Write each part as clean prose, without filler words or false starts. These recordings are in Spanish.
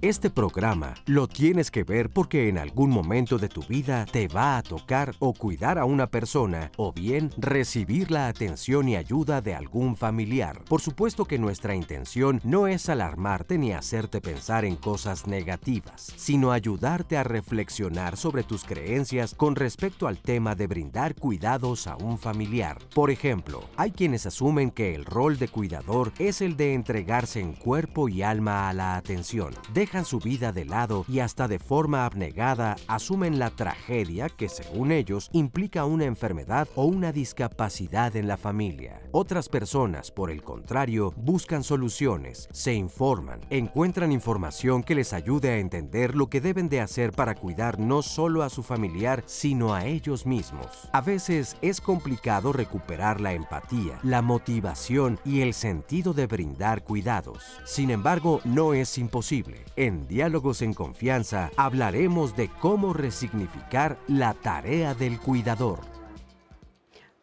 Este programa lo tienes que ver porque en algún momento de tu vida te va a tocar o cuidar a una persona o bien recibir la atención y ayuda de algún familiar. Por supuesto que nuestra intención no es alarmarte ni hacerte pensar en cosas negativas, sino ayudarte a reflexionar sobre tus creencias con respecto al tema de brindar cuidados a un familiar. Por ejemplo, hay quienes asumen que el rol de cuidador es el de entregarse en cuerpo y alma a la atención. Dejan su vida de lado y hasta de forma abnegada asumen la tragedia que, según ellos, implica una enfermedad o una discapacidad en la familia. Otras personas, por el contrario, buscan soluciones, se informan, encuentran información que les ayude a entender lo que deben de hacer para cuidar no solo a su familiar, sino a ellos mismos. A veces es complicado recuperar la empatía, la motivación y el sentido de brindar cuidados. Sin embargo, no es imposible. En Diálogos en Confianza hablaremos de cómo resignificar la tarea del cuidador.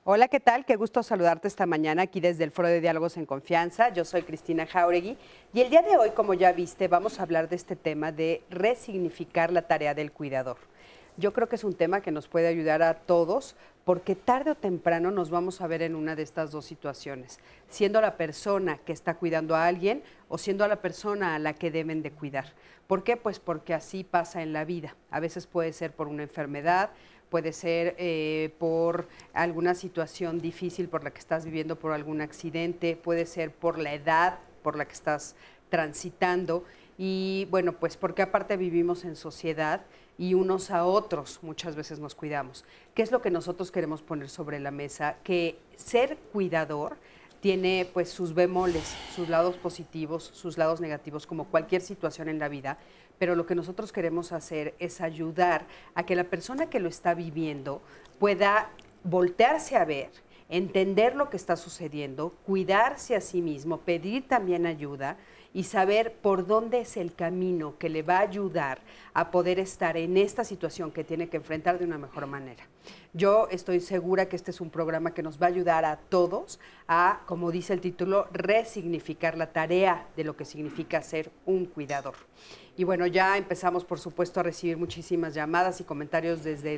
Hola, ¿qué tal? Qué gusto saludarte esta mañana aquí desde el Foro de Diálogos en Confianza. Yo soy Cristina Jáuregui y el día de hoy, como ya viste, vamos a hablar de este tema de resignificar la tarea del cuidador. Yo creo que es un tema que nos puede ayudar a todos porque tarde o temprano nos vamos a ver en una de estas dos situaciones, siendo la persona que está cuidando a alguien o siendo la persona a la que deben de cuidar. ¿Por qué? Pues porque así pasa en la vida. A veces puede ser por una enfermedad, puede ser por alguna situación difícil por la que estás viviendo, por algún accidente, puede ser por la edad por la que estás transitando y bueno, pues porque aparte vivimos en sociedad y unos a otros muchas veces nos cuidamos. ¿Qué es lo que nosotros queremos poner sobre la mesa? Que ser cuidador tiene pues sus bemoles, sus lados positivos, sus lados negativos, como cualquier situación en la vida, pero lo que nosotros queremos hacer es ayudar a que la persona que lo está viviendo pueda voltearse a ver, entender lo que está sucediendo, cuidarse a sí mismo, pedir también ayuda y saber por dónde es el camino que le va a ayudar a poder estar en esta situación que tiene que enfrentar de una mejor manera. Yo estoy segura que este es un programa que nos va a ayudar a todos a, como dice el título, resignificar la tarea de lo que significa ser un cuidador. Y bueno, ya empezamos, por supuesto, a recibir muchísimas llamadas y comentarios desde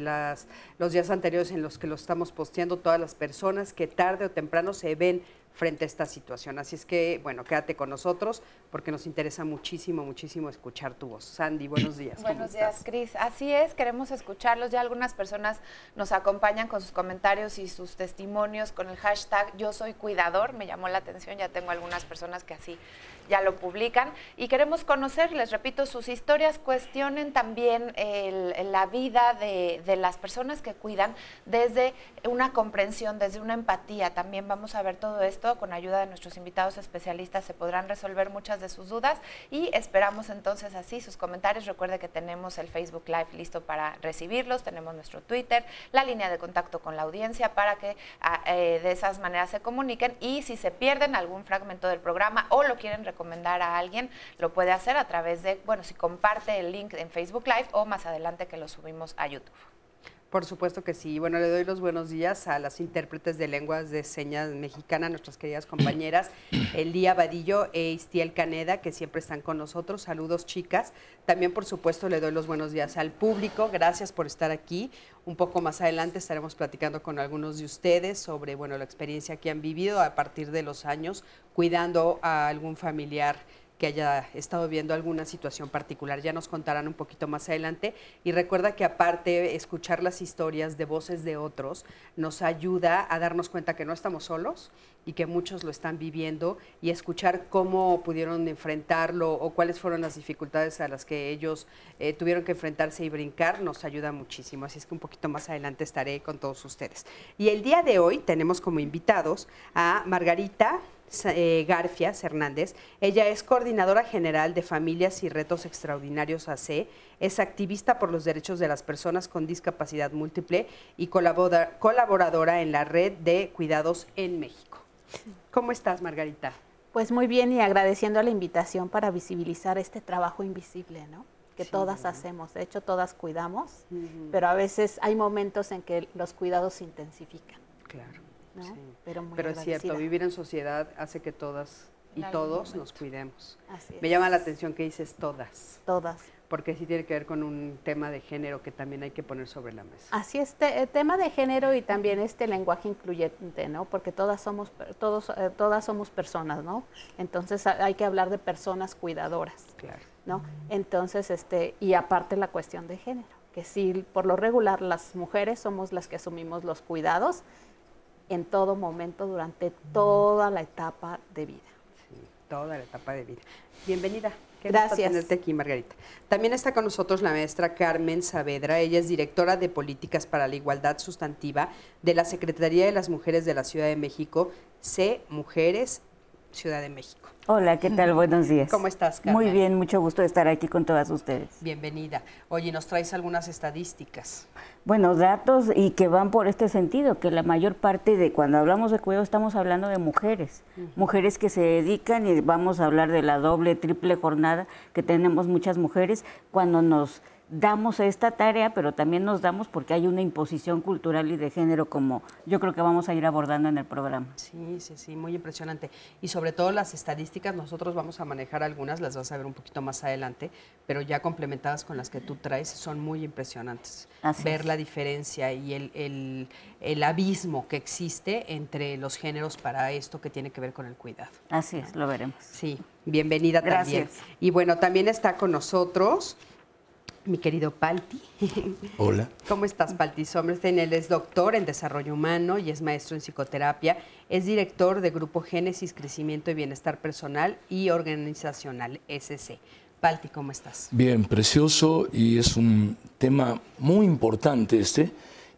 los días anteriores en los que lo estamos posteando, todas las personas que tarde o temprano se ven frente a esta situación. Así es que, bueno, quédate con nosotros porque nos interesa muchísimo, muchísimo escuchar tu voz. Sandy, buenos días. Buenos días, Cris. Así es, queremos escucharlos. Ya algunas personas nos acompañan con sus comentarios y sus testimonios con el hashtag Yo Soy Cuidador. Me llamó la atención, ya tengo algunas personas que así ya lo publican. Y queremos conocer, les repito, sus historias. Cuestionen también la vida de las personas que cuidan desde una comprensión, desde una empatía. También vamos a ver todo esto. Con ayuda de nuestros invitados especialistas se podrán resolver muchas de sus dudas y esperamos entonces así sus comentarios. Recuerde que tenemos el Facebook Live listo para recibirlos, tenemos nuestro Twitter, la línea de contacto con la audiencia para que de esas maneras se comuniquen y si se pierden algún fragmento del programa o lo quieren recomendar a alguien, lo puede hacer a través de, bueno, si comparte el link en Facebook Live o más adelante que lo subimos a YouTube. Por supuesto que sí. Bueno, le doy los buenos días a las intérpretes de lenguas de señas mexicana, nuestras queridas compañeras, Elía Vadillo e Istiel Caneda, que siempre están con nosotros. Saludos, chicas. También, por supuesto, le doy los buenos días al público. Gracias por estar aquí. Un poco más adelante estaremos platicando con algunos de ustedes sobre, bueno, la experiencia que han vivido a partir de los años cuidando a algún familiar que haya estado viendo alguna situación particular. Ya nos contarán un poquito más adelante. Y recuerda que aparte, escuchar las historias de voces de otros nos ayuda a darnos cuenta que no estamos solos y que muchos lo están viviendo y escuchar cómo pudieron enfrentarlo o cuáles fueron las dificultades a las que ellos tuvieron que enfrentarse y brincar, nos ayuda muchísimo. Así es que un poquito más adelante estaré con todos ustedes. Y el día de hoy tenemos como invitados a Margarita Garfias Hernández. Ella es coordinadora general de Familias y Retos Extraordinarios AC, es activista por los derechos de las personas con discapacidad múltiple y colaboradora en la Red de Cuidados en México. ¿Cómo estás, Margarita? Pues muy bien y agradeciendo la invitación para visibilizar este trabajo invisible, ¿no? Que sí, todas hacemos, de hecho todas cuidamos, pero a veces hay momentos en que los cuidados se intensifican. Claro. ¿no? Sí. Pero es cierto, vivir en sociedad hace que todas y todos nos cuidemos. Así es. Me llama la atención que dices todas. Todas. Porque sí tiene que ver con un tema de género que también hay que poner sobre la mesa. Así es, tema de género y también este lenguaje incluyente, ¿no? Porque todas somos personas, ¿no? Entonces hay que hablar de personas cuidadoras, Claro. ¿no? Entonces, y aparte la cuestión de género, que sí, por lo regular las mujeres somos las que asumimos los cuidados en todo momento, durante toda la etapa de vida. Sí, toda la etapa de vida. Bienvenida. Qué Gracias. gusto tenerte aquí, Margarita. También está con nosotros la maestra Carmen Saavedra. Ella es directora de Políticas para la Igualdad Sustantiva de la Secretaría de las Mujeres de la Ciudad de México, C Mujeres, Ciudad de México. Hola, ¿qué tal? Buenos días. ¿Cómo estás, Carmen? Muy bien, mucho gusto de estar aquí con todas ustedes. Bienvenida. Oye, nos traes algunas estadísticas. Bueno, datos y que van por este sentido, que la mayor parte de cuando hablamos de cuidado estamos hablando de mujeres, mujeres que se dedican, y vamos a hablar de la doble, triple jornada que tenemos muchas mujeres cuando nos damos esta tarea, pero también nos damos porque hay una imposición cultural y de género, como yo creo que vamos a ir abordando en el programa. Sí, sí, sí, muy impresionante. Y sobre todo las estadísticas, nosotros vamos a manejar algunas, las vas a ver un poquito más adelante, pero ya complementadas con las que tú traes, son muy impresionantes. Así ver es. la diferencia y el abismo que existe entre los géneros para esto que tiene que ver con el cuidado. Así es, lo veremos. Sí, bienvenida también. Gracias. Y bueno, también está con nosotros mi querido Palti. Hola. ¿Cómo estás, Palti Sommerstein? Él es doctor en Desarrollo Humano y es maestro en Psicoterapia. Es director de Grupo Génesis, Crecimiento y Bienestar Personal y Organizacional, SC. Palti, ¿cómo estás? Bien, precioso, y es un tema muy importante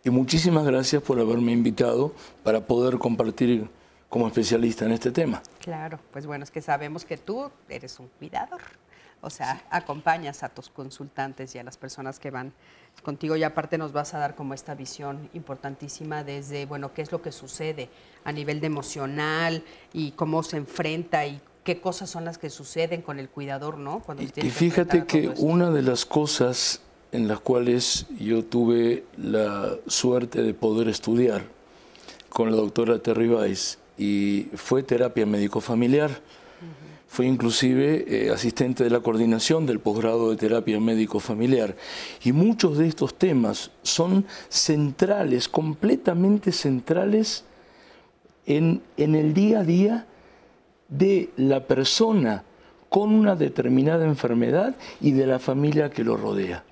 y muchísimas gracias por haberme invitado para poder compartir como especialista en este tema. Claro, pues bueno, es que sabemos que tú eres un cuidador. O sea, acompañas a tus consultantes y a las personas que van contigo, y aparte nos vas a dar como esta visión importantísima desde, bueno, qué es lo que sucede a nivel de emocional y cómo se enfrenta y qué cosas son las que suceden con el cuidador, ¿no? Cuando se tiene Y fíjate enfrentar a que todo esto. una de las cosas en las cuales yo tuve la suerte de poder estudiar con la doctora Terry Weiss y fue terapia médico-familiar. Fui inclusive asistente de la coordinación del posgrado de terapia médico-familiar. Y muchos de estos temas son centrales, completamente centrales en el día a día de la persona con una determinada enfermedad y de la familia que lo rodea.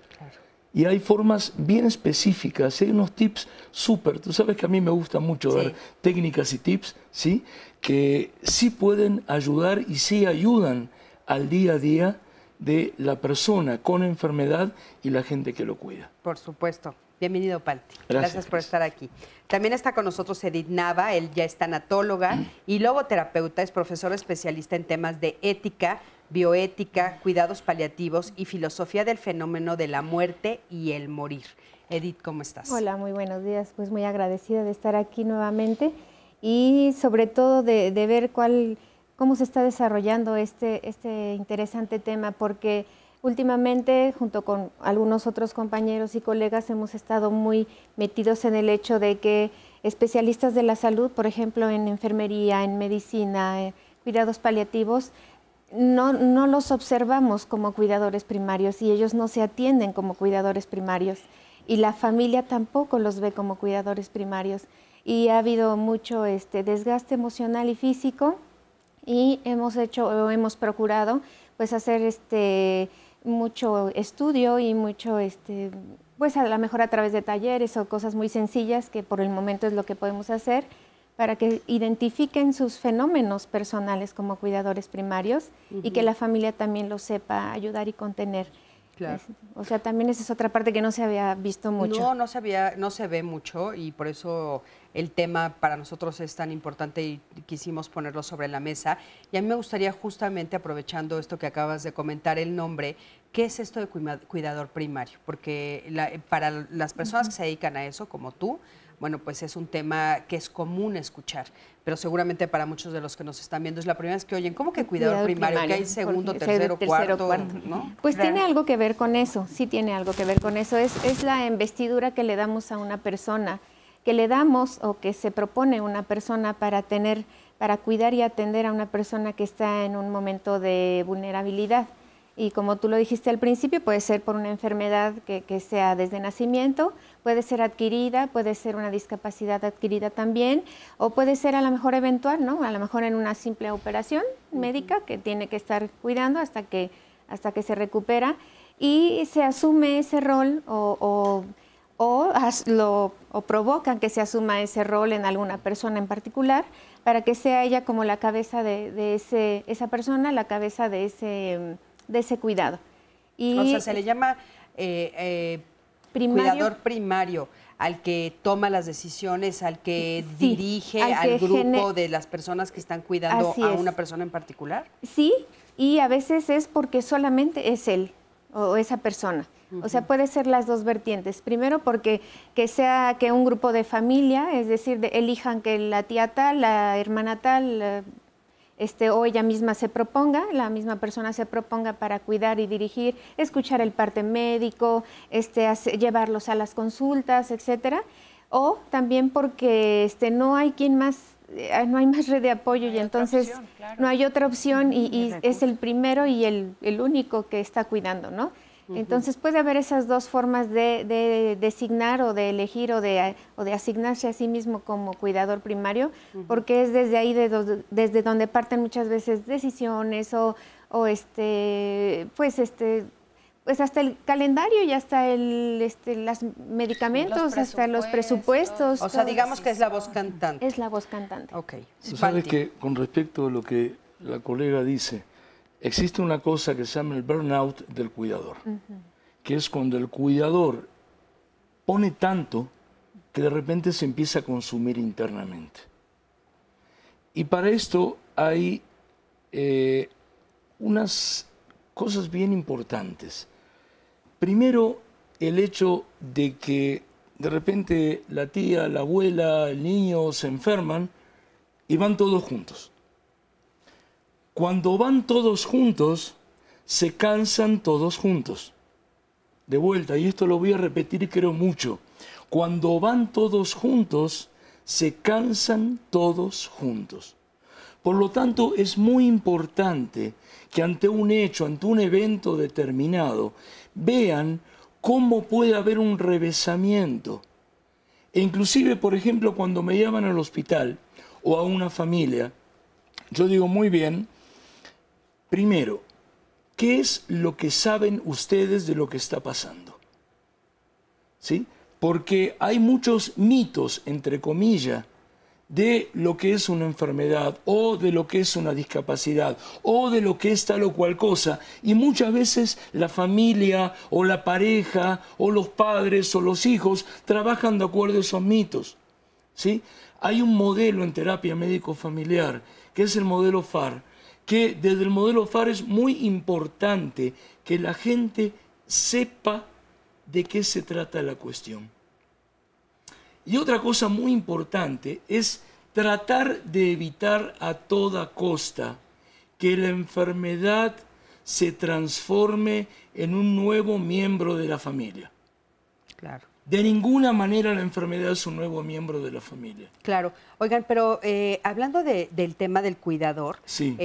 Y hay formas bien específicas, hay unos tips súper, tú sabes que a mí me gusta mucho dar técnicas y tips, ¿sí? Que sí pueden ayudar y sí ayudan al día a día de la persona con enfermedad y la gente que lo cuida. Por supuesto. Bienvenido, Palti. Gracias Por estar aquí. También está con nosotros Edith Nava, él ya es tanatóloga y logoterapeuta, es profesor especialista en temas de ética, bioética, cuidados paliativos y filosofía del fenómeno de la muerte y el morir. Edith, ¿cómo estás? Hola, muy buenos días. Pues muy agradecida de estar aquí nuevamente y sobre todo de ver cómo se está desarrollando este interesante tema, porque últimamente, junto con algunos otros compañeros y colegas, hemos estado muy metidos en el hecho de que especialistas de la salud, por ejemplo, en enfermería, en medicina, cuidados paliativos, no los observamos como cuidadores primarios y ellos no se atienden como cuidadores primarios y la familia tampoco los ve como cuidadores primarios. Y ha habido mucho desgaste emocional y físico y hemos procurado pues hacer mucho estudio y mucho pues a lo mejor a través de talleres o cosas muy sencillas que por el momento es lo que podemos hacer para que identifiquen sus fenómenos personales como cuidadores primarios y que la familia también los sepa ayudar y contener. Claro. O sea, también esa es otra parte que no se había visto mucho. No se ve mucho y por eso el tema para nosotros es tan importante y quisimos ponerlo sobre la mesa. Y a mí me gustaría justamente, aprovechando esto que acabas de comentar, el nombre, ¿qué es esto de cuidador primario? Porque para las personas que se dedican a eso, como tú, bueno, pues es un tema que es común escuchar, pero seguramente para muchos de los que nos están viendo es la primera vez que oyen, ¿cómo que cuidador primario? Que hay segundo, tercero, cuarto, ¿no? Pues tiene algo que ver con eso, sí tiene algo que ver con eso. Es la investidura que le damos a una persona. que le damos o que se propone una persona para cuidar y atender a una persona que está en un momento de vulnerabilidad. Y como tú lo dijiste al principio, puede ser por una enfermedad que sea desde nacimiento, puede ser adquirida, puede ser una discapacidad adquirida también, o puede ser a lo mejor eventual, ¿no? A lo mejor en una simple operación médica que tiene que estar cuidando hasta que se recupera y se asume ese rol o provocan que se asuma ese rol en alguna persona en particular para que sea ella como la cabeza de esa persona, la cabeza de ese cuidado. Y o sea, se le llama cuidador primario al que toma las decisiones, al que dirige al grupo de las personas que están cuidando a una persona en particular. Sí, y a veces es porque solamente es él o esa persona. O sea, puede ser las dos vertientes. Primero porque que un grupo de familia, es decir, elijan que la tía tal, la hermana tal, o ella misma se proponga, la misma persona se proponga para cuidar y dirigir, escuchar el parte médico, llevarlos a las consultas, etcétera. O también porque no hay quien más, no hay más red de apoyo y entonces opción, claro. No hay otra opción y es el primero y el único que está cuidando, ¿no? Entonces puede haber esas dos formas de designar o de elegir o de asignarse a sí mismo como cuidador primario, porque es desde ahí desde donde parten muchas veces decisiones pues hasta el calendario y hasta los medicamentos, hasta los presupuestos. O sea, digamos que es la voz cantante. Es la voz cantante. Ok. ¿Sabes que con respecto a lo que la colega dice, existe una cosa que se llama el burnout del cuidador, que es cuando el cuidador pone tanto que de repente se empieza a consumir internamente. Y para esto hay unas cosas bien importantes. Primero, el hecho de que de repente la tía, la abuela, el niño se enferman y van todos juntos. Cuando van todos juntos, se cansan todos juntos. De vuelta, y esto lo voy a repetir creo mucho. Cuando van todos juntos, se cansan todos juntos. Por lo tanto, es muy importante que ante un hecho, ante un evento determinado, vean cómo puede haber un revesamiento. E inclusive, por ejemplo, cuando me llaman al hospital o a una familia, yo digo muy bien, primero, ¿qué es lo que saben ustedes de lo que está pasando? ¿Sí? Porque hay muchos mitos, entre comillas, de lo que es una enfermedad o de lo que es una discapacidad o de lo que es tal o cual cosa. Y muchas veces la familia o la pareja o los padres o los hijos trabajan de acuerdo a esos mitos. ¿Sí? Hay un modelo en terapia médico-familiar que es el modelo FAR, que desde el modelo FAR es muy importante que la gente sepa de qué se trata la cuestión. Y otra cosa muy importante es tratar de evitar a toda costa que la enfermedad se transforme en un nuevo miembro de la familia. Claro. De ninguna manera la enfermedad es un nuevo miembro de la familia. Claro. Oigan, pero hablando del tema del cuidador, sí.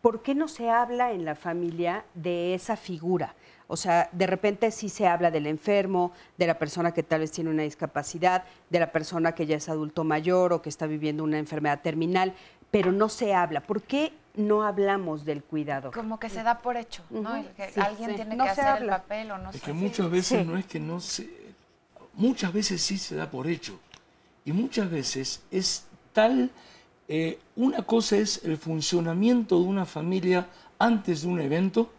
¿Por qué no se habla en la familia de esa figura? O sea, de repente sí se habla del enfermo, de la persona que tal vez tiene una discapacidad, de la persona que ya es adulto mayor o que está viviendo una enfermedad terminal, pero no se habla. ¿Por qué no hablamos del cuidador? Como que se da por hecho, ¿no? Que alguien tiene que hacer el papel o no sé. Es que muchas veces no es que no se... Muchas veces sí se da por hecho. Y muchas veces es tal... una cosa es el funcionamiento de una familia antes de un evento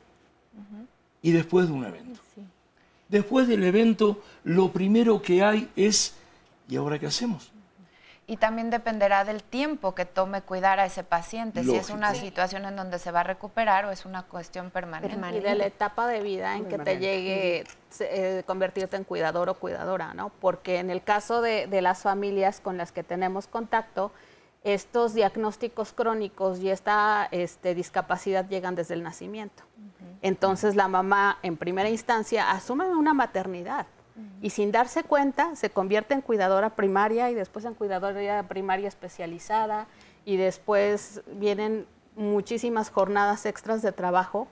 y después de un evento. Sí. Después del evento, lo primero que hay es, ¿y ahora qué hacemos? Y también dependerá del tiempo que tome cuidar a ese paciente, lógico. Si es una situación en donde se va a recuperar o es una cuestión permanente. Y de la etapa de vida en que te llegue convertirte en cuidador o cuidadora, ¿no? Porque en el caso de las familias con las que tenemos contacto, estos diagnósticos crónicos y esta discapacidad llegan desde el nacimiento. Entonces la mamá en primera instancia asume una maternidad y sin darse cuenta se convierte en cuidadora primaria y después en cuidadora primaria especializada y después vienen muchísimas jornadas extras de trabajo,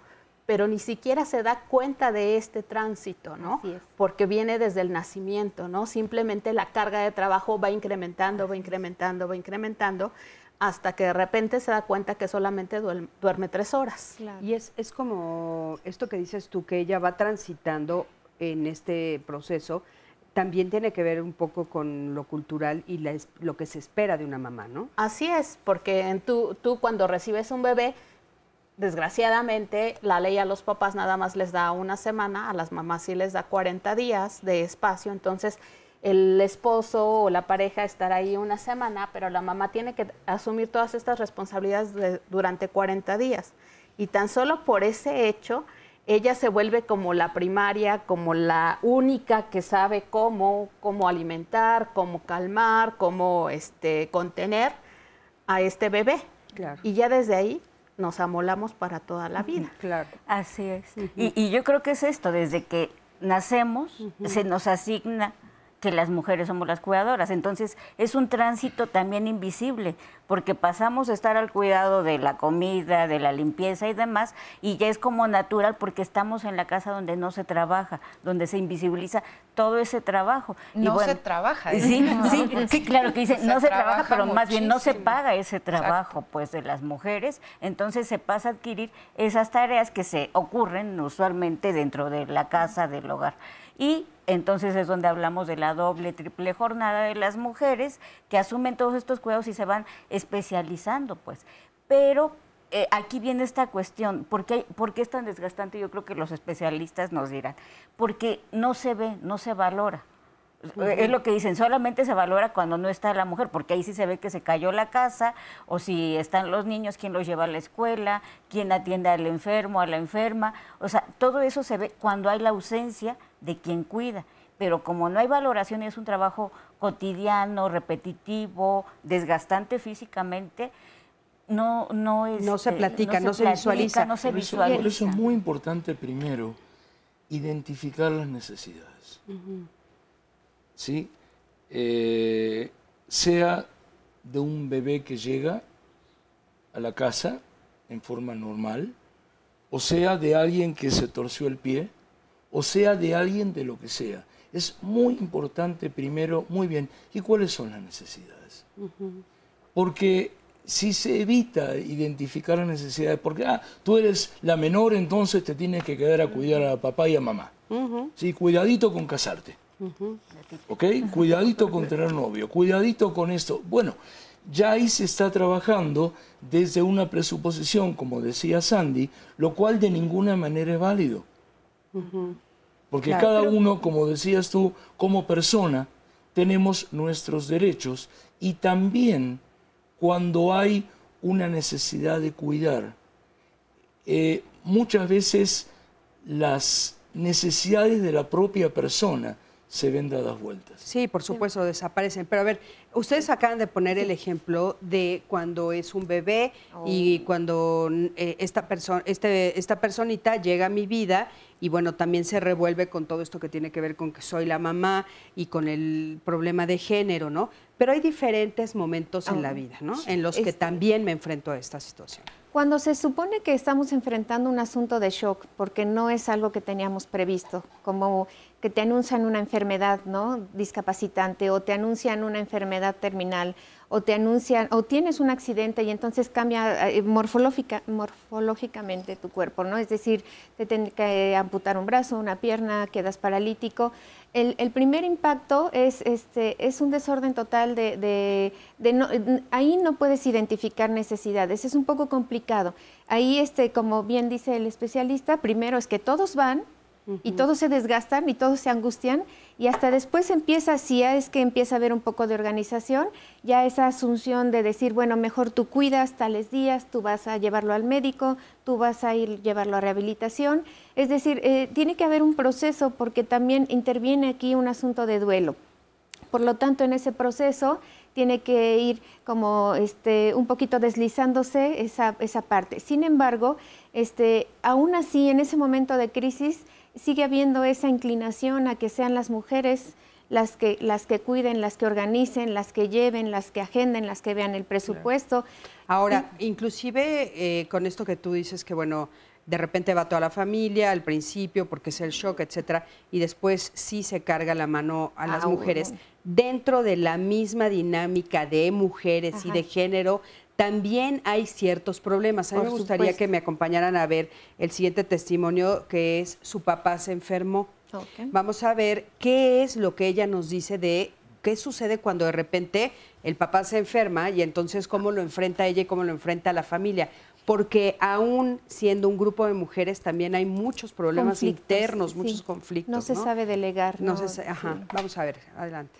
pero ni siquiera se da cuenta de este tránsito, ¿no? Así es. Porque viene desde el nacimiento, ¿no? Simplemente la carga de trabajo va incrementando, va incrementando, va incrementando, hasta que de repente se da cuenta que solamente duerme 3 horas. Claro. Y es como esto que dices tú, que ella va transitando en este proceso, también tiene que ver un poco con lo cultural y lo que se espera de una mamá, ¿no? Así es, porque tú cuando recibes un bebé, desgraciadamente la ley a los papás nada más les da 1 semana, a las mamás sí les da 40 días de espacio, entonces el esposo o la pareja estará ahí 1 semana, pero la mamá tiene que asumir todas estas responsabilidades durante 40 días. Y tan solo por ese hecho, ella se vuelve como la primaria, como la única que sabe cómo alimentar, cómo calmar, cómo contener a este bebé. Claro. Y ya desde ahí nos amolamos para toda la vida. Claro. Así es. Y yo creo que es esto, desde que nacemos se nos asigna que las mujeres somos las cuidadoras. Entonces, es un tránsito también invisible, porque pasamos a estar al cuidado de la comida, de la limpieza y demás, y ya es como natural porque estamos en la casa donde no se trabaja, donde se invisibiliza todo ese trabajo. No se trabaja. Sí, claro que dicen, no se trabaja, pero más bien no se muchísimo. paga ese trabajo, pues, de las mujeres. Entonces, se pasa a adquirir esas tareas que se ocurren usualmente dentro de la casa, del hogar. Y entonces es donde hablamos de la doble, triple jornada de las mujeres que asumen todos estos cuidados y se van especializando, pues. Pero aquí viene esta cuestión, ¿por qué es tan desgastante? Yo creo que los especialistas nos dirán, porque no se ve, no se valora. Es lo que dicen, solamente se valora cuando no está la mujer, porque ahí sí se ve que se cayó la casa, o si están los niños, quién los lleva a la escuela, quién atiende al enfermo, a la enferma, o sea, todo eso se ve cuando hay la ausencia de quien cuida, pero como no hay valoración y es un trabajo cotidiano, repetitivo, desgastante físicamente, no se platica, no se visualiza. No se Por visualiza. eso es muy importante primero identificar las necesidades. ¿Sí? Sea de un bebé que llega a la casa en forma normal, o sea de alguien que se torció el pie, o sea de alguien de lo que sea. Es muy importante primero, muy bien, ¿y cuáles son las necesidades? Porque si se evita identificar las necesidades, porque tú eres la menor, entonces te tienes que quedar a cuidar a papá y a mamá. ¿Sí? Cuidadito con casarte. ¿Ok? Cuidadito con tener novio, cuidadito con esto. Bueno, ya ahí se está trabajando desde una presuposición, como decía Sandy, lo cual de ninguna manera es válido. Porque Claro, cada uno, como decías tú, como persona, tenemos nuestros derechos y también cuando hay una necesidad de cuidar, muchas veces las necesidades de la propia persona se ven dadas vueltas. Sí, por supuesto, desaparecen. Pero a ver, ustedes acaban de poner el ejemplo de cuando es un bebé y cuando esta personita llega a mi vida y bueno, también se revuelve con todo esto que tiene que ver con que soy la mamá y con el problema de género, ¿no? Pero hay diferentes momentos en la vida, ¿no? En los que también me enfrento a esta situación. Cuando se supone que estamos enfrentando un asunto de shock, porque no es algo que teníamos previsto, como que te anuncian una enfermedad, ¿no?, discapacitante, o te anuncian una enfermedad terminal, o te anuncian, o tienes un accidente y entonces cambia morfológicamente tu cuerpo, ¿no? Es decir, te tienen que amputar un brazo, una pierna, quedas paralítico. El primer impacto es un desorden total ahí no puedes identificar necesidades, es un poco complicado. Ahí, como bien dice el especialista, primero es que todos van y todos se desgastan y todos se angustian y hasta después empieza a haber un poco de organización, ya esa asunción de decir, bueno, mejor tú cuidas tales días, tú vas a llevarlo al médico, tú vas a llevarlo a rehabilitación. Es decir, tiene que haber un proceso porque también interviene aquí un asunto de duelo. Por lo tanto, en ese proceso tiene que ir como un poquito deslizándose esa parte. Sin embargo, aún así, en ese momento de crisis, sigue habiendo esa inclinación a que sean las mujeres las que cuiden, las que organicen, las que lleven, las que agenden, las que vean el presupuesto. Ahora, inclusive con esto que tú dices que, bueno, de repente va toda la familia al principio porque es el shock, etcétera, y después sí se carga la mano a las mujeres. Dentro de la misma dinámica de mujeres y de género, también hay ciertos problemas. A mí me gustaría que me acompañaran a ver el siguiente testimonio, que es su papá se enfermó. Vamos a ver qué es lo que ella nos dice de qué sucede cuando de repente el papá se enferma y entonces cómo lo enfrenta ella y cómo lo enfrenta la familia. Porque aún siendo un grupo de mujeres también hay muchos problemas internos, muchos conflictos. No se sabe delegar. Vamos a ver, adelante.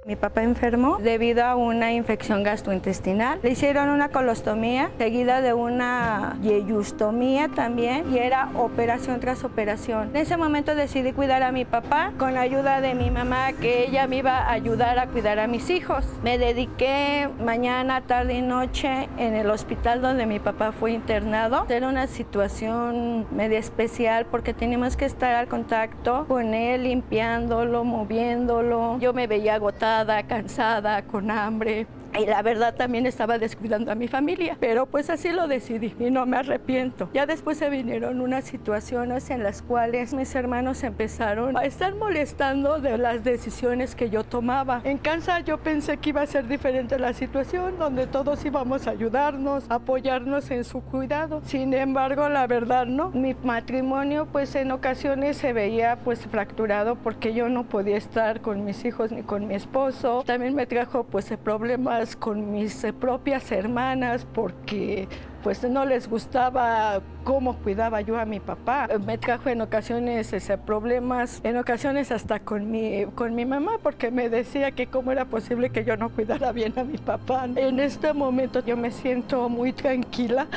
Mi papá enfermó debido a una infección gastrointestinal. Le hicieron una colostomía, seguida de una yeyustomía también, y era operación tras operación. En ese momento decidí cuidar a mi papá con la ayuda de mi mamá, que ella me iba a ayudar a cuidar a mis hijos. Me dediqué mañana, tarde y noche en el hospital donde mi papá fue internado. Era una situación media especial porque teníamos que estar al contacto con él, limpiándolo, moviéndolo. Yo me veía agotada, cansada, con hambre. Y la verdad también estaba descuidando a mi familia, pero pues así lo decidí y no me arrepiento. Ya después se vinieron unas situaciones en las cuales mis hermanos empezaron a estar molestando de las decisiones que yo tomaba. En casa yo pensé que iba a ser diferente la situación, donde todos íbamos a ayudarnos, apoyarnos en su cuidado. Sin embargo, la verdad no. Mi matrimonio pues en ocasiones se veía pues fracturado porque yo no podía estar con mis hijos ni con mi esposo. También me trajo pues problemas con mis propias hermanas porque pues no les gustaba cómo cuidaba yo a mi papá. Me trajo en ocasiones problemas, en ocasiones hasta con mi mamá, porque me decía que cómo era posible que yo no cuidara bien a mi papá. En este momento yo me siento muy tranquila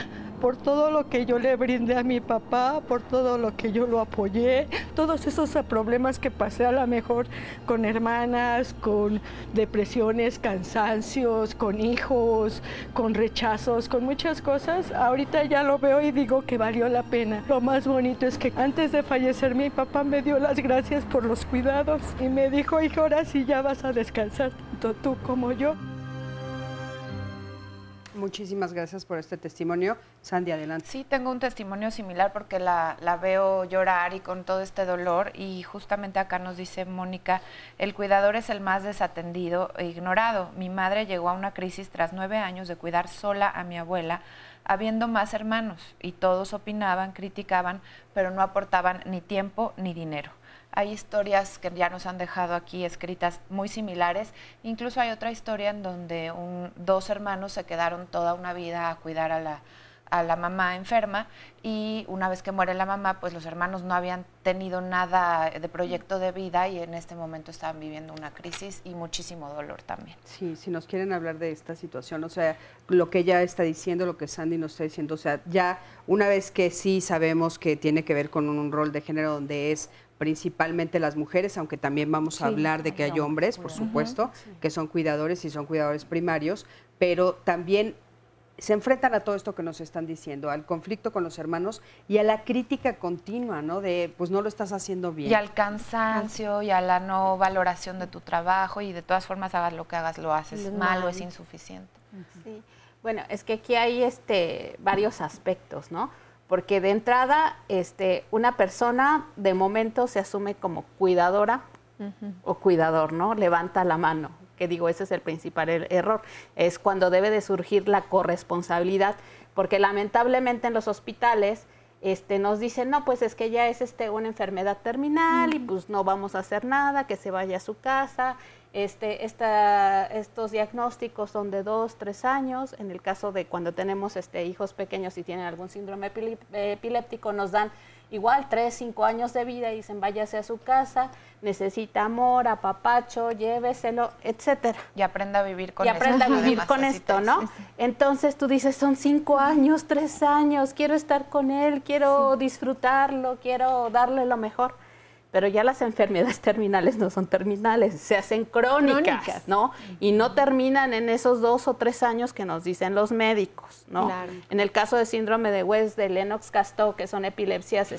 por todo lo que yo le brindé a mi papá, por todo lo que yo lo apoyé, todos esos problemas que pasé a lo mejor con hermanas, con depresiones, cansancios, con hijos, con rechazos, con muchas cosas. Ahorita ya lo veo y digo que valió la pena. Lo más bonito es que antes de fallecer mi papá me dio las gracias por los cuidados y me dijo, hijo, ahora sí ya vas a descansar, tanto tú como yo. Muchísimas gracias por este testimonio. Sandy, adelante. Sí, tengo un testimonio similar porque la veo llorar y con todo este dolor, y justamente acá nos dice Mónica, el cuidador es el más desatendido e ignorado. Mi madre llegó a una crisis tras 9 años de cuidar sola a mi abuela, habiendo más hermanos, y todos opinaban, criticaban, pero no aportaban ni tiempo ni dinero. Hay historias que ya nos han dejado aquí escritas muy similares. Incluso hay otra historia en donde dos hermanos se quedaron toda una vida a cuidar a la mamá enferma, y una vez que muere la mamá, pues los hermanos no habían tenido nada de proyecto de vida y en este momento estaban viviendo una crisis y muchísimo dolor también. Sí, si nos quieren hablar de esta situación, o sea, lo que ella está diciendo, lo que Sandy nos está diciendo, o sea, ya una vez que sí sabemos que tiene que ver con un rol de género donde es principalmente las mujeres, aunque también vamos a hablar de que hay hombres, por supuesto, que son cuidadores y son cuidadores primarios, pero también se enfrentan a todo esto que nos están diciendo, al conflicto con los hermanos y a la crítica continua, ¿no? De, pues no lo estás haciendo bien. Y al cansancio y a la no valoración de tu trabajo, y de todas formas hagas lo que hagas, lo haces mal o es insuficiente. Sí. Bueno, es que aquí hay varios aspectos, ¿no? Porque de entrada, una persona de momento se asume como cuidadora o cuidador, ¿no? Levanta la mano, que digo, ese es el principal error. Es cuando debe de surgir la corresponsabilidad, porque lamentablemente en los hospitales nos dicen, no, pues es que ya es una enfermedad terminal y pues no vamos a hacer nada, que se vaya a su casa. Estos diagnósticos son de 2, 3 años. En el caso de cuando tenemos hijos pequeños y tienen algún síndrome epiléptico, nos dan igual 3, 5 años de vida y dicen váyase a su casa, necesita amor, apapacho, lléveselo, etcétera. Y aprenda a vivir con esto. Y aprenda a vivir con esto, ¿no? Entonces tú dices, son 5 años, 3 años, quiero estar con él, quiero disfrutarlo, quiero darle lo mejor. Pero ya las enfermedades terminales no son terminales, se hacen crónicas, ¿no? Y no terminan en esos 2 o 3 años que nos dicen los médicos, ¿no? Claro. En el caso de síndrome de West, de Lennox-Gastaut, que son epilepsias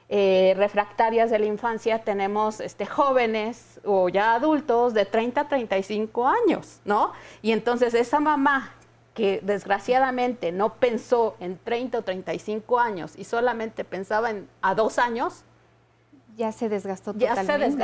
refractarias de la infancia, tenemos jóvenes o ya adultos de 30 a 35 años, ¿no? Y entonces esa mamá que desgraciadamente no pensó en 30 o 35 años y solamente pensaba a 2 años, ya se desgastó totalmente.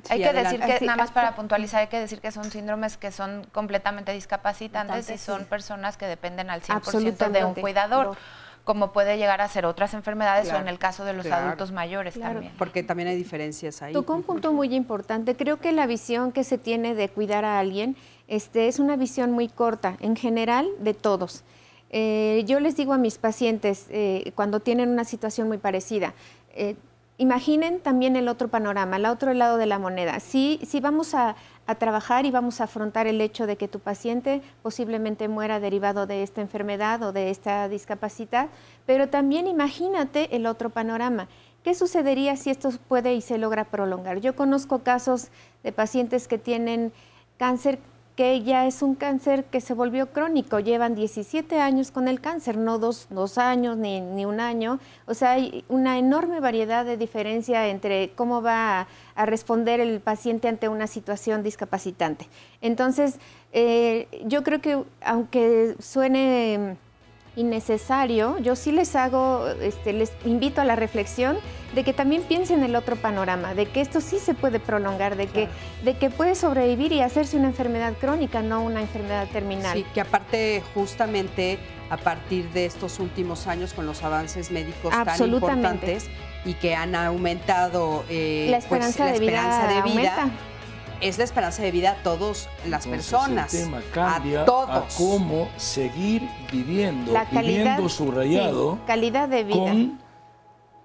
Hay que decir que, nada más para puntualizar, hay que decir que son síndromes que son completamente discapacitantes y son personas que dependen al 100% de un cuidador, como puede llegar a ser otras enfermedades o en el caso de los adultos mayores también. Porque también hay diferencias ahí. Tocó un punto muy importante. Creo que la visión que se tiene de cuidar a alguien es una visión muy corta, en general, de todos. Yo les digo a mis pacientes, cuando tienen una situación muy parecida, imaginen también el otro panorama, el otro lado de la moneda. Sí vamos a trabajar y vamos a afrontar el hecho de que tu paciente posiblemente muera derivado de esta enfermedad o de esta discapacidad, pero también imagínate el otro panorama. ¿Qué sucedería si esto puede y se logra prolongar? Yo conozco casos de pacientes que tienen cáncer que ya es un cáncer que se volvió crónico, llevan 17 años con el cáncer, no dos años ni un año, o sea, hay una enorme variedad de diferencia entre cómo va a responder el paciente ante una situación discapacitante. Entonces, yo creo que aunque suene innecesario, yo sí les hago, les invito a la reflexión de que también piensen en el otro panorama, de que esto sí se puede prolongar, de que puede sobrevivir y hacerse una enfermedad crónica, no una enfermedad terminal. Sí, que aparte justamente a partir de estos últimos años con los avances médicos tan importantes y que han aumentado la esperanza de vida. Es la esperanza de vida a todas las personas. El tema cambia a todos. A cómo seguir viviendo, viviendo subrayado calidad de vida. Con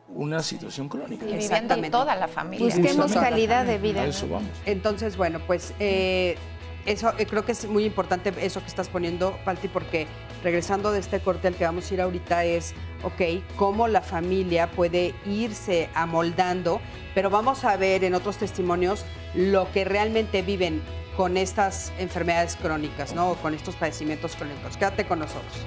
una situación crónica. Y viviendo toda la familia. Busquemos calidad de vida. A eso vamos. Entonces, bueno, pues eso creo que es muy importante eso que estás poniendo, Palti, porque regresando de este corte al que vamos a ir ahorita es, cómo la familia puede irse amoldando, pero vamos a ver en otros testimonios lo que realmente viven con estas enfermedades crónicas, ¿no? O con estos padecimientos crónicos. Quédate con nosotros.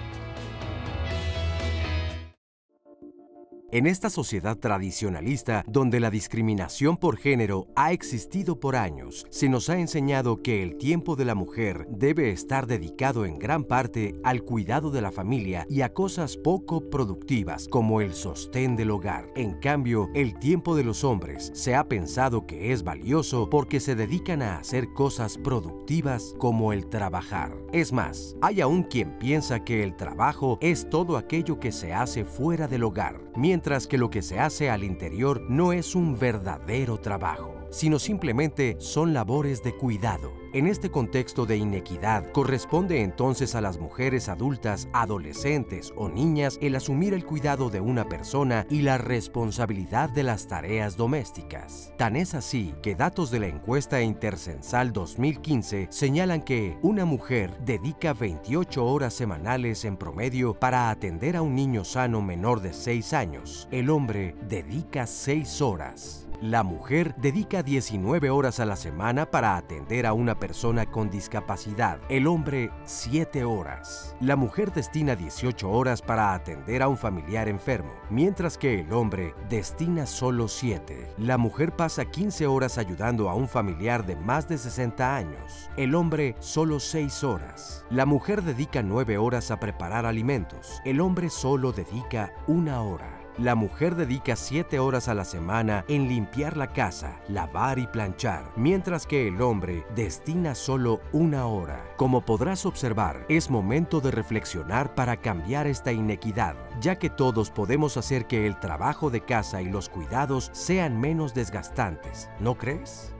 En esta sociedad tradicionalista, donde la discriminación por género ha existido por años, se nos ha enseñado que el tiempo de la mujer debe estar dedicado en gran parte al cuidado de la familia y a cosas poco productivas, como el sostén del hogar. En cambio, el tiempo de los hombres se ha pensado que es valioso porque se dedican a hacer cosas productivas como el trabajar. Es más, hay aún quien piensa que el trabajo es todo aquello que se hace fuera del hogar, mientras que lo que se hace al interior no es un verdadero trabajo, sino simplemente son labores de cuidado. En este contexto de inequidad, corresponde entonces a las mujeres adultas, adolescentes o niñas el asumir el cuidado de una persona y la responsabilidad de las tareas domésticas. Tan es así que datos de la encuesta Intercensal 2015 señalan que una mujer dedica 28 horas semanales en promedio para atender a un niño sano menor de 6 años. El hombre dedica 6 horas. La mujer dedica 19 horas a la semana para atender a una persona con discapacidad. El hombre, 7 horas. La mujer destina 18 horas para atender a un familiar enfermo, mientras que el hombre destina solo 7. La mujer pasa 15 horas ayudando a un familiar de más de 60 años. El hombre, solo 6 horas. La mujer dedica 9 horas a preparar alimentos. El hombre solo dedica 1 hora. La mujer dedica 7 horas a la semana en limpiar la casa, lavar y planchar, mientras que el hombre destina solo 1 hora. Como podrás observar, es momento de reflexionar para cambiar esta inequidad, ya que todos podemos hacer que el trabajo de casa y los cuidados sean menos desgastantes, ¿no crees?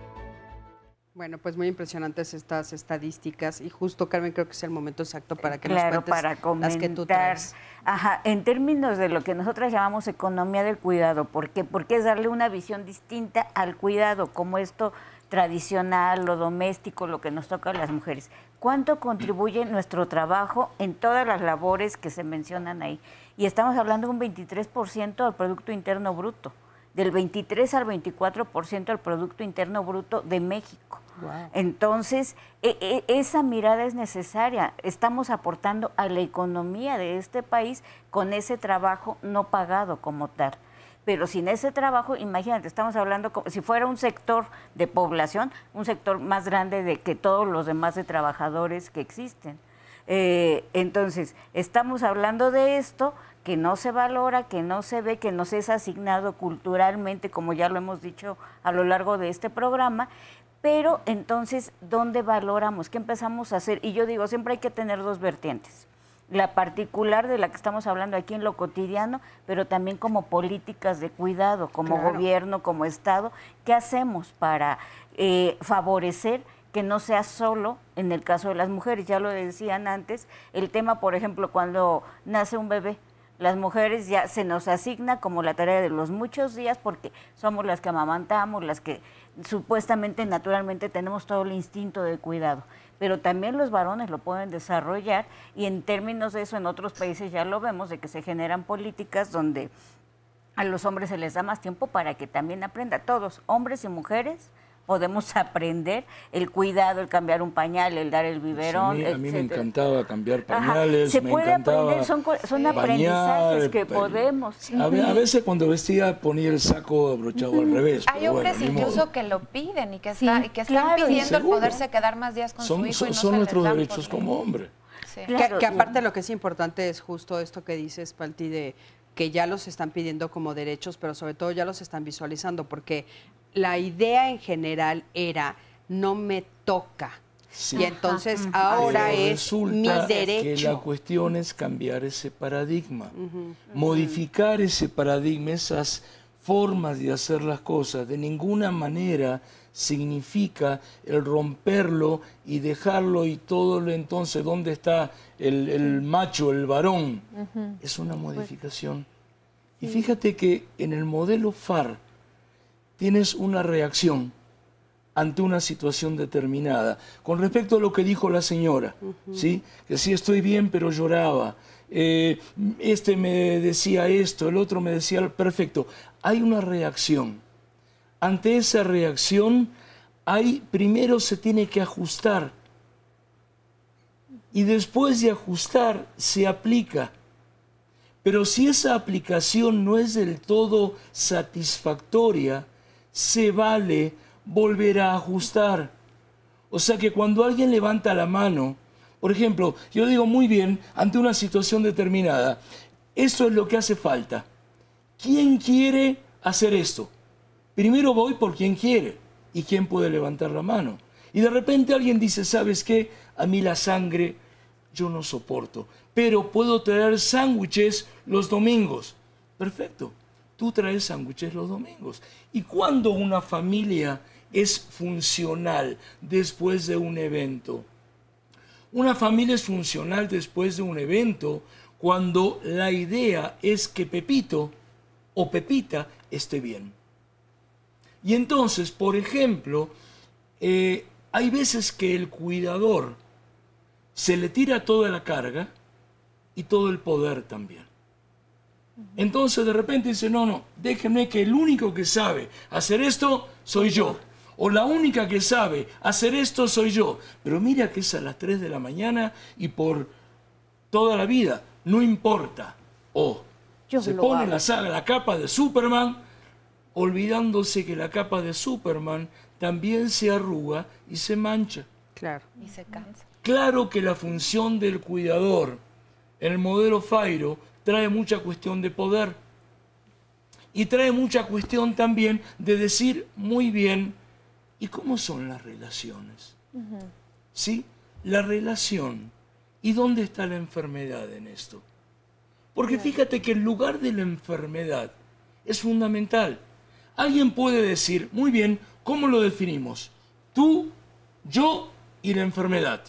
Bueno, pues muy impresionantes estas estadísticas y justo, Carmen, creo que es el momento exacto para que nos cuentes para comentar, las que tú traes. En términos de lo que nosotras llamamos economía del cuidado, ¿por qué? Porque es darle una visión distinta al cuidado, como esto tradicional, lo doméstico, lo que nos toca a las mujeres. ¿Cuánto contribuye nuestro trabajo en todas las labores que se mencionan ahí? Y estamos hablando de un 23% del Producto Interno Bruto, del 23 al 24% del Producto Interno Bruto de México. Wow. Entonces, esa mirada es necesaria. Estamos aportando a la economía de este país con ese trabajo no pagado como tal. pero sin ese trabajo, imagínate, estamos hablando como si fuera un sector de población, un sector más grande de que todos los demás de trabajadores que existen. Entonces, estamos hablando de esto que no se valora, que no se ve, que nos es asignado culturalmente, como ya lo hemos dicho a lo largo de este programa, pero entonces, ¿dónde valoramos? ¿Qué empezamos a hacer? Y yo digo, siempre hay que tener dos vertientes. La particular de la que estamos hablando aquí en lo cotidiano, pero también como políticas de cuidado, como gobierno, como Estado. ¿Qué hacemos para favorecer que no sea solo en el caso de las mujeres? Ya lo decían antes, el tema, por ejemplo, cuando nace un bebé, las mujeres ya se nos asigna como la tarea de los muchos días porque somos las que amamantamos, las que supuestamente, naturalmente tenemos todo el instinto de cuidado. Pero también los varones lo pueden desarrollar y en términos de eso en otros países ya lo vemos, de que se generan políticas donde a los hombres se les da más tiempo para que también aprendan. Todos, hombres y mujeres, podemos aprender el cuidado, el cambiar un pañal, el dar el biberón, sí, a mí me encantaba cambiar pañales, se me puede encantaba aprender, son aprendizajes que podemos. A veces cuando vestía ponía el saco abrochado al revés. Hay hombres incluso que lo piden y que, están pidiendo el poderse quedar más días con su hijo y no son nuestros derechos como hombre. Sí. Que aparte lo que es importante es justo esto que dices, Palti, de que ya los están pidiendo como derechos, pero sobre todo ya los están visualizando, porque la idea en general era, no me toca. Sí. Y entonces ahora es mi derecho. Que la cuestión es cambiar ese paradigma, modificar ese paradigma, esas formas de hacer las cosas. De ninguna manera significa el romperlo y dejarlo y todo lo entonces, ¿dónde está el macho, el varón? Es una modificación. Y fíjate que en el modelo FAR tienes una reacción ante una situación determinada. Con respecto a lo que dijo la señora, ¿sí? Que sí estoy bien, pero lloraba. Este me decía esto, el otro me decía, perfecto. Hay una reacción. Ante esa reacción, primero se tiene que ajustar. Y después de ajustar, se aplica. Pero si esa aplicación no es del todo satisfactoria, se vale volver a ajustar. O sea que cuando alguien levanta la mano, por ejemplo, yo digo muy bien, ante una situación determinada, esto es lo que hace falta. ¿Quién quiere hacer esto? Primero voy por quien quiere y quién puede levantar la mano. Y de repente alguien dice, ¿sabes qué? A mí la sangre yo no soporto, pero puedo traer sándwiches los domingos. Perfecto, tú traes sándwiches los domingos. ¿Y cuándo una familia es funcional después de un evento? Una familia es funcional después de un evento cuando la idea es que Pepito o Pepita esté bien. Y entonces, por ejemplo, hay veces que el cuidador se le tira toda la carga y todo el poder también. Entonces de repente dice, no, déjenme que el único que sabe hacer esto soy yo. O la única que sabe hacer esto soy yo. Pero mira que es a las 3 de la mañana y por toda la vida, no importa. O se pone la capa de Superman, olvidándose que la capa de Superman también se arruga y se mancha. Claro. Y se cansa. Claro que la función del cuidador en el modelo Fairo trae mucha cuestión de poder y trae mucha cuestión también de decir muy bien, ¿y cómo son las relaciones? ¿Sí? La relación. ¿Y dónde está la enfermedad en esto? Porque fíjate que el lugar de la enfermedad es fundamental. Alguien puede decir, muy bien, ¿cómo lo definimos? Tú, yo y la enfermedad.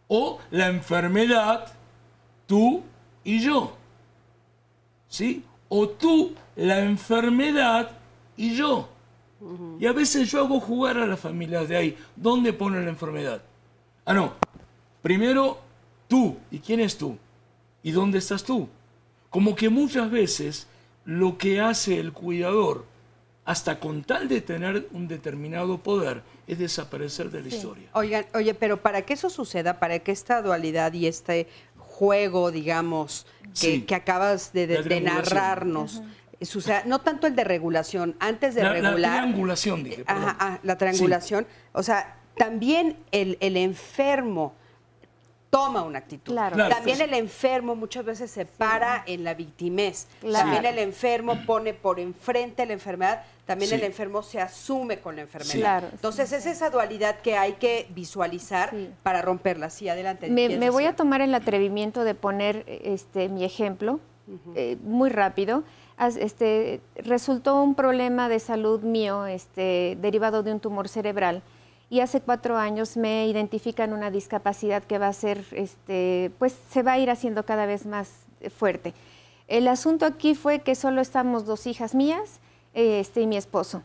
O la enfermedad, tú y yo. ¿Sí? O tú, la enfermedad y yo. Y a veces yo hago jugar a las familias de ahí. ¿Dónde pone la enfermedad? Ah, no. Primero, tú. ¿Y quién es tú? ¿Y dónde estás tú? Como que muchas veces lo que hace el cuidador, hasta con tal de tener un determinado poder, es desaparecer de la historia. Oye, pero para que eso suceda, para que esta dualidad y este juego, digamos, que acabas de narrarnos, suceda, no tanto el de regulación, antes de regular. La triangulación, dije. La triangulación. Sí. O sea, también el enfermo toma una actitud. Claro. También el enfermo muchas veces se para en la victimez. También el enfermo pone por enfrente la enfermedad. También el enfermo se asume con la enfermedad. Claro, entonces es esa dualidad que hay que visualizar para romperla. Sí, adelante. Me voy a tomar el atrevimiento de poner mi ejemplo muy rápido. Resultó un problema de salud mío derivado de un tumor cerebral. Y hace 4 años me identifican una discapacidad que va a ser, pues se va a ir haciendo cada vez más fuerte. El asunto aquí fue que solo estamos 2 hijas mías y mi esposo.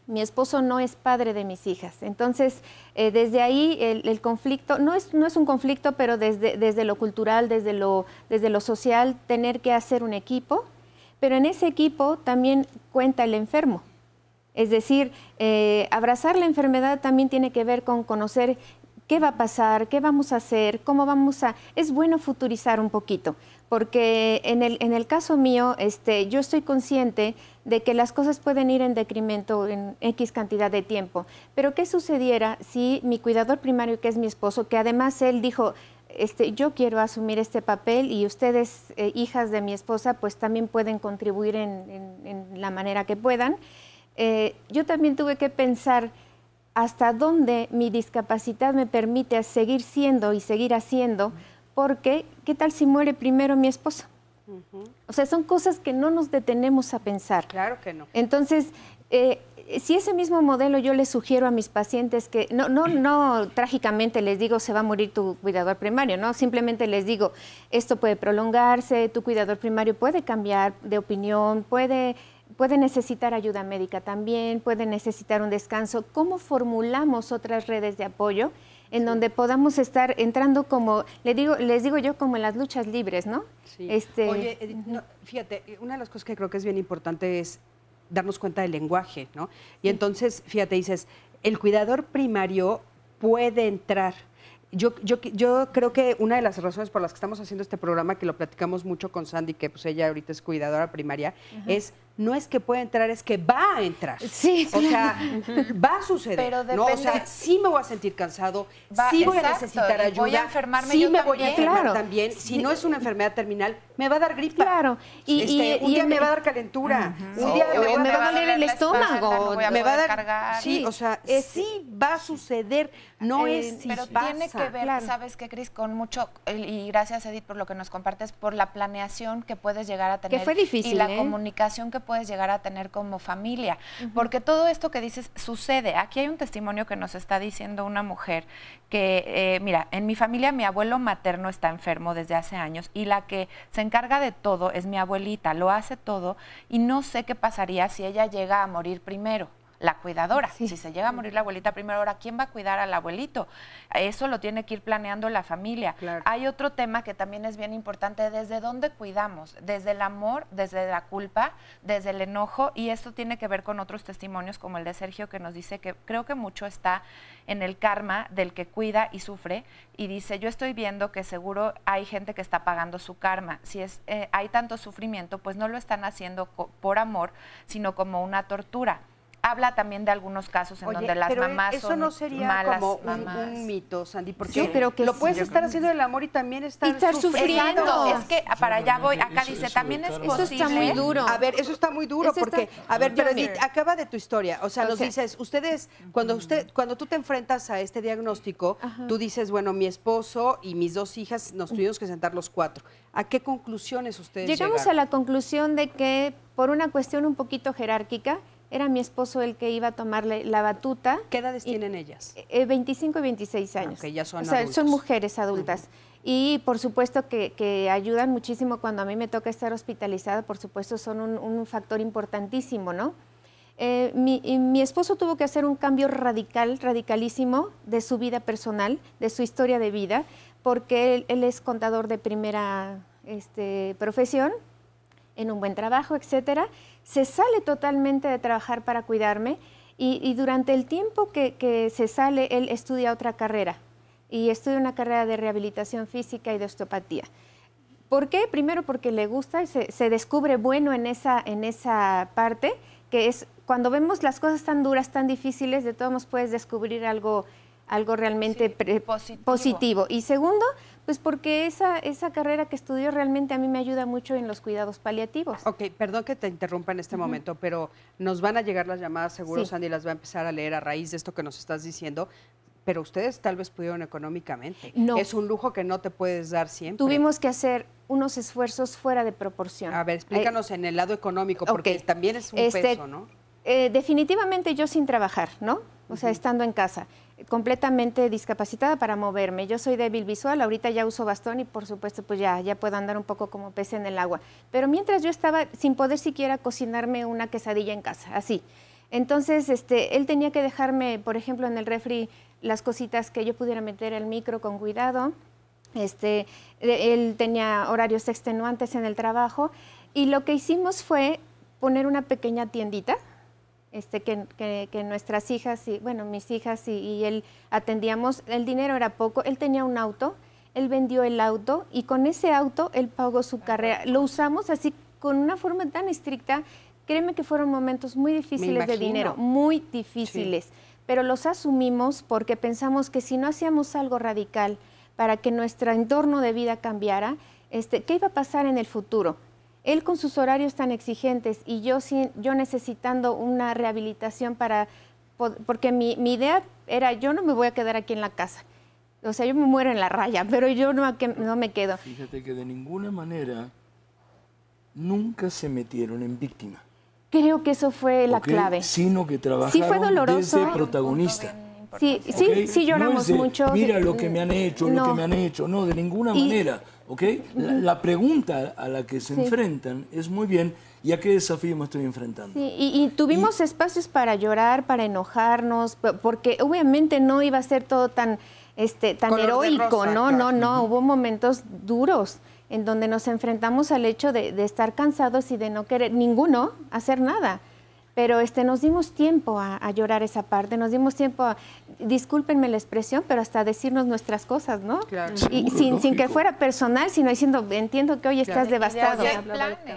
Mi esposo no es padre de mis hijas. Entonces, desde ahí el conflicto, no es un conflicto, pero desde lo cultural, desde lo social, tener que hacer un equipo, pero en ese equipo también cuenta el enfermo. Es decir, abrazar la enfermedad también tiene que ver con conocer qué va a pasar, qué vamos a hacer, cómo vamos a... Es bueno futurizar un poquito, porque en el caso mío, yo estoy consciente de que las cosas pueden ir en decremento en X cantidad de tiempo. Pero ¿qué sucediera si mi cuidador primario, que es mi esposo, que además él dijo... yo quiero asumir este papel y ustedes, hijas de mi esposa, pues también pueden contribuir en la manera que puedan. Yo también tuve que pensar hasta dónde mi discapacidad me permite seguir siendo y seguir haciendo, porque ¿qué tal si muere primero mi esposo? O sea, son cosas que no nos detenemos a pensar. Claro que no. Entonces, si ese mismo modelo yo les sugiero a mis pacientes que, no trágicamente les digo se va a morir tu cuidador primario, no, simplemente les digo esto puede prolongarse, tu cuidador primario puede cambiar de opinión, puede necesitar ayuda médica también, puede necesitar un descanso. ¿Cómo formulamos otras redes de apoyo en donde podamos estar entrando como, les digo yo, como en las luchas libres, ¿no? Sí. Oye, Edith, fíjate, una de las cosas que creo que es bien importante es darnos cuenta del lenguaje, ¿no? Y entonces, fíjate, dices, el cuidador primario puede entrar. Yo creo que una de las razones por las que estamos haciendo este programa, que lo platicamos mucho con Sandy, que pues ella ahorita es cuidadora primaria, no es que pueda entrar, es que va a entrar. Sí, o sea, va a suceder. Pero depende, ¿no? O sea, sí me voy a sentir cansado, sí voy a necesitar ayuda, voy a enfermarme sí yo me voy a enfermar también. Sí. Si no es una enfermedad terminal, me va a dar gripa. Claro. Un día me va a dar calentura. Un día me va a doler el estómago. Me va a dar cargar. Sí, o sea, sí va a suceder. No es si pero pasa. Tiene que ver, ¿sabes qué, Cris? Con mucho, y gracias, Edith, por lo que nos compartes, por la planeación que puedes llegar a tener. Que fue difícil, y la comunicación que puedes llegar a tener como familia. Porque todo esto que dices sucede. Aquí hay un testimonio que nos está diciendo una mujer que, mira, en mi familia mi abuelo materno está enfermo desde hace años y la que se encarga de todo es mi abuelita, lo hace todo y no sé qué pasaría si ella llega a morir primero. La cuidadora, si se llega a morir la abuelita primero, ahora ¿quién va a cuidar al abuelito? Eso lo tiene que ir planeando la familia. Claro. Hay otro tema que también es bien importante, ¿desde dónde cuidamos? Desde el amor, desde la culpa, desde el enojo, y esto tiene que ver con otros testimonios como el de Sergio, que nos dice que creo que mucho está en el karma del que cuida y sufre, y dice, yo estoy viendo que seguro hay gente que está pagando su karma. Si hay tanto sufrimiento, pues no lo están haciendo por amor, sino como una tortura. Habla también de algunos casos en donde las mamás eso son no sería malas como mamás. un mito, Sandy, porque yo creo que lo puedes estar haciendo del amor y también estar sufriendo. Exacto, es que para allá voy. Acá dice, también es posible. Eso está muy duro. A ver, eso está muy duro porque, pero Edith, acaba de tu historia. O sea, nos dices, ustedes, cuando tú te enfrentas a este diagnóstico, tú dices, bueno, mi esposo y mis 2 hijas nos tuvimos que sentar los 4. ¿A qué conclusiones ustedes llegamos llegaron? a la conclusión de que por una cuestión un poquito jerárquica, era mi esposo el que iba a tomar la batuta. ¿Qué edades tienen ellas? 25 y 26 años. Que ya son adultos. Son mujeres adultas. Y por supuesto que ayudan muchísimo cuando a mí me toca estar hospitalizada, por supuesto son un factor importantísimo, ¿no? Mi esposo tuvo que hacer un cambio radicalísimo de su vida personal, de su historia de vida, porque él es contador de primera profesión, en un buen trabajo, etcétera. Se sale totalmente de trabajar para cuidarme y durante el tiempo que se sale, él estudia otra carrera y estudia una carrera de rehabilitación física y de osteopatía. ¿Por qué? Primero porque le gusta y se descubre bueno en esa parte, que es cuando vemos las cosas tan duras, tan difíciles, de todos modos puedes descubrir algo realmente positivo. Y segundo, pues porque esa carrera que estudió realmente a mí me ayuda mucho en los cuidados paliativos. Ok, perdón que te interrumpa en este momento, pero nos van a llegar las llamadas, seguro Sandy las va a empezar a leer a raíz de esto que nos estás diciendo, pero ustedes tal vez pudieron económicamente. No. Es un lujo que no te puedes dar siempre. Tuvimos que hacer unos esfuerzos fuera de proporción. A ver, explícanos en el lado económico, porque también es un peso, ¿no? Definitivamente yo sin trabajar, ¿no? O sea, estando en casa, completamente discapacitada para moverme. Yo soy débil visual, ahorita ya uso bastón y por supuesto pues ya puedo andar un poco como pez en el agua. Pero mientras yo estaba sin poder siquiera cocinarme una quesadilla en casa, así. Entonces, él tenía que dejarme, por ejemplo, en el refri las cositas que yo pudiera meter al micro con cuidado. Él tenía horarios extenuantes en el trabajo y lo que hicimos fue poner una pequeña tiendita que nuestras hijas, y bueno, mis hijas y él atendíamos. El dinero era poco, él tenía un auto, él vendió el auto y con ese auto él pagó su carrera. Lo usamos así con una forma tan estricta. Créeme que fueron momentos muy difíciles de dinero, muy difíciles. Sí. Pero los asumimos porque pensamos que si no hacíamos algo radical para que nuestro entorno de vida cambiara, ¿qué iba a pasar en el futuro? Él con sus horarios tan exigentes y yo necesitando una rehabilitación porque mi idea era, yo no me voy a quedar aquí en la casa. O sea, yo me muero en la raya, pero yo no me quedo. Fíjate que de ninguna manera nunca se metieron en víctima. Creo que eso fue la clave. Sino que trabajaron sí fue doloroso. desde protagonista. Sí, sí lloramos mucho. Mira lo que me han hecho, lo que me han hecho. No, de ninguna manera. La pregunta a la que se enfrentan es muy bien, ¿y a qué desafío me estoy enfrentando? Sí, y tuvimos espacios para llorar, para enojarnos, porque obviamente no iba a ser todo tan heroico, rosa, no, hubo momentos duros en donde nos enfrentamos al hecho de estar cansados y de no querer ninguno hacer nada. Pero nos dimos tiempo a llorar esa parte, nos dimos tiempo a, discúlpenme la expresión, pero hasta decirnos nuestras cosas, ¿no? Claro. Y sin que fuera personal, sino diciendo, entiendo que hoy estás devastado.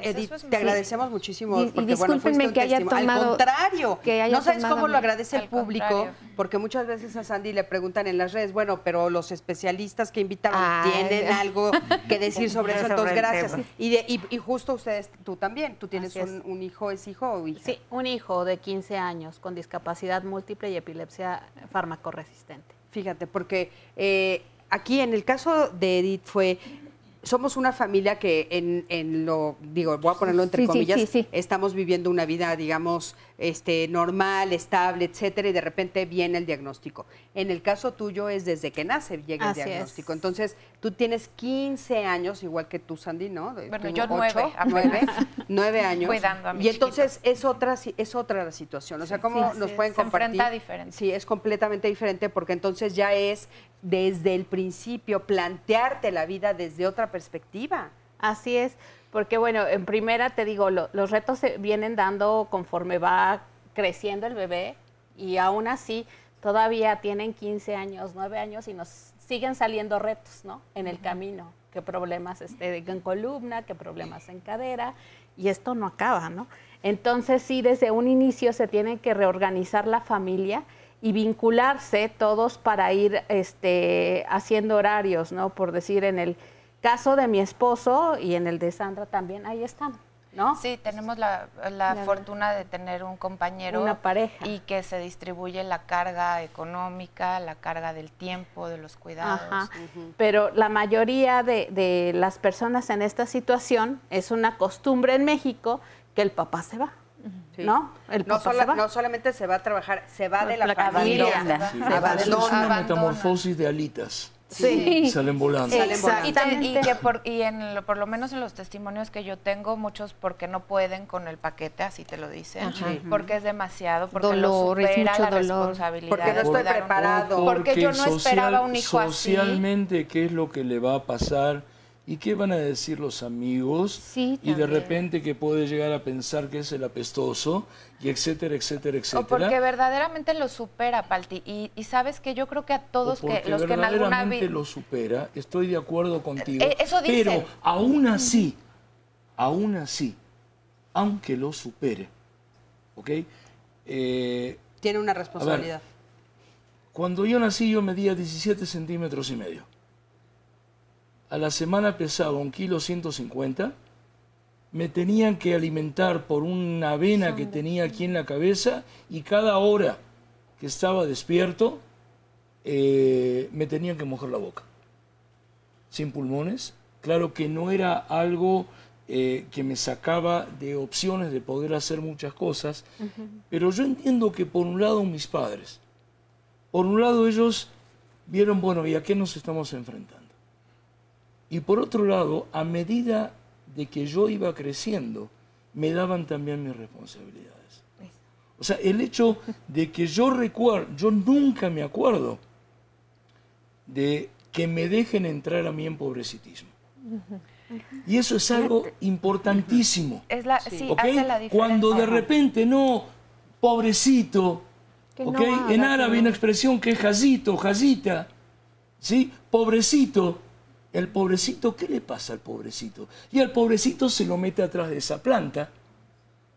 Edith, te agradecemos muchísimo. Y discúlpenme que haya tomado... Al contrario, no sabes cómo lo agradece el público, porque muchas veces a Sandy le preguntan en las redes, bueno, pero los especialistas que invitaron tienen algo que decir sobre eso, entonces gracias. Y justo tú también, tú tienes un hijo, ¿es hijo o hija? Sí, un hijo de 15 años con discapacidad múltiple y epilepsia farmacoresistente. Fíjate, porque aquí en el caso de Edith somos una familia que voy a ponerlo entre comillas, estamos viviendo una vida, digamos, normal, estable, etcétera, y de repente viene el diagnóstico. En el caso tuyo es desde que nace llega el diagnóstico. Entonces, tú tienes 15 años, igual que tú, Sandy, ¿no? Bueno, yo 9 años. Cuidando a mi y entonces es otra la situación. O sea, ¿cómo nos pueden compartir? Se enfrenta diferente. Sí, es completamente diferente porque entonces ya es desde el principio plantearte la vida desde otra perspectiva. Así es, porque bueno, en primera te digo, los retos se vienen dando conforme va creciendo el bebé y aún así todavía tienen 15 años, 9 años y nos siguen saliendo retos, ¿no? En el camino, qué problemas en columna, qué problemas en cadera y esto no acaba, ¿no? Entonces sí, desde un inicio se tiene que reorganizar la familia y vincularse todos para ir haciendo horarios, ¿no? Por decir, en el caso de mi esposo y en el de Sandra también, ahí están, ¿no? Sí, tenemos la fortuna de tener un compañero. Una pareja. Y que se distribuye la carga económica, la carga del tiempo, de los cuidados. Ajá. Pero la mayoría de las personas en esta situación es una costumbre en México que el papá se va. Sí. ¿No? No solamente se va a trabajar, se va de la familia. Es una metamorfosis de alitas. Sí. Salen volando. Por lo menos en los testimonios que yo tengo, muchos porque no pueden con el paquete, así te lo dicen, porque es demasiado, porque dolor, lo supera es mucho la dolor. responsabilidad. Porque no estoy preparado. Porque yo no esperaba un hijo así. Socialmente, ¿qué es lo que le va a pasar? ¿Y qué van a decir los amigos? Sí, y de también. repente que puede llegar a pensar que es el apestoso, y etcétera, etcétera, etcétera. O porque verdaderamente lo supera, Palti. Y sabes que yo creo que a todos O porque los que en alguna verdaderamente lo supera, estoy de acuerdo contigo. Eso dicen. Pero aún así, aunque lo supere, ¿ok? Tiene una responsabilidad. Cuando yo nací yo medía 17 centímetros y medio. A la semana pesaba 1,150 kg. Me tenían que alimentar por una vena que tenía aquí en la cabeza y cada hora que estaba despierto me tenían que mojar la boca. Sin pulmones. Claro que no era algo que me sacaba de opciones de poder hacer muchas cosas, pero yo entiendo que por un lado mis padres, por un lado ellos vieron, bueno, ¿y a qué nos estamos enfrentando? Y por otro lado, a medida de que yo iba creciendo, me daban también mis responsabilidades. O sea, el hecho de que yo nunca me acuerdo de que me dejen entrar a mí en pobrecitismo. Y eso es algo importantísimo. Sí, ¿Ok? hace la diferencia. Cuando de repente, no, pobrecito, Que ¿ok? no haga, En árabe hay una expresión que es jazito, jazita, ¿sí? Pobrecito. El pobrecito, ¿qué le pasa al pobrecito? Y al pobrecito se lo mete atrás de esa planta,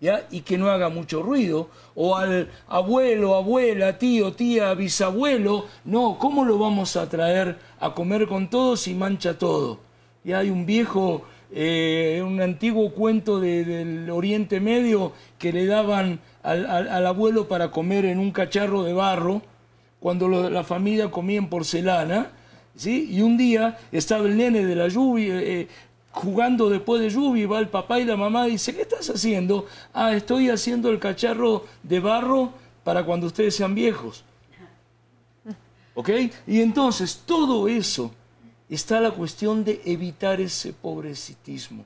¿ya? Y que no haga mucho ruido. O al abuelo, abuela, tío, tía, bisabuelo, no, ¿cómo lo vamos a traer a comer con todos y mancha todo? Y hay un viejo, un antiguo cuento del Oriente Medio que le daban al abuelo para comer en un cacharro de barro, cuando la familia comía en porcelana, ¿sí? Y un día estaba el nene de la lluvia, jugando después de lluvia, y va el papá y la mamá y dice, ¿qué estás haciendo? Ah, estoy haciendo el cacharro de barro para cuando ustedes sean viejos. ¿Ok? Y entonces, todo eso, está la cuestión de evitar ese pobrecitismo.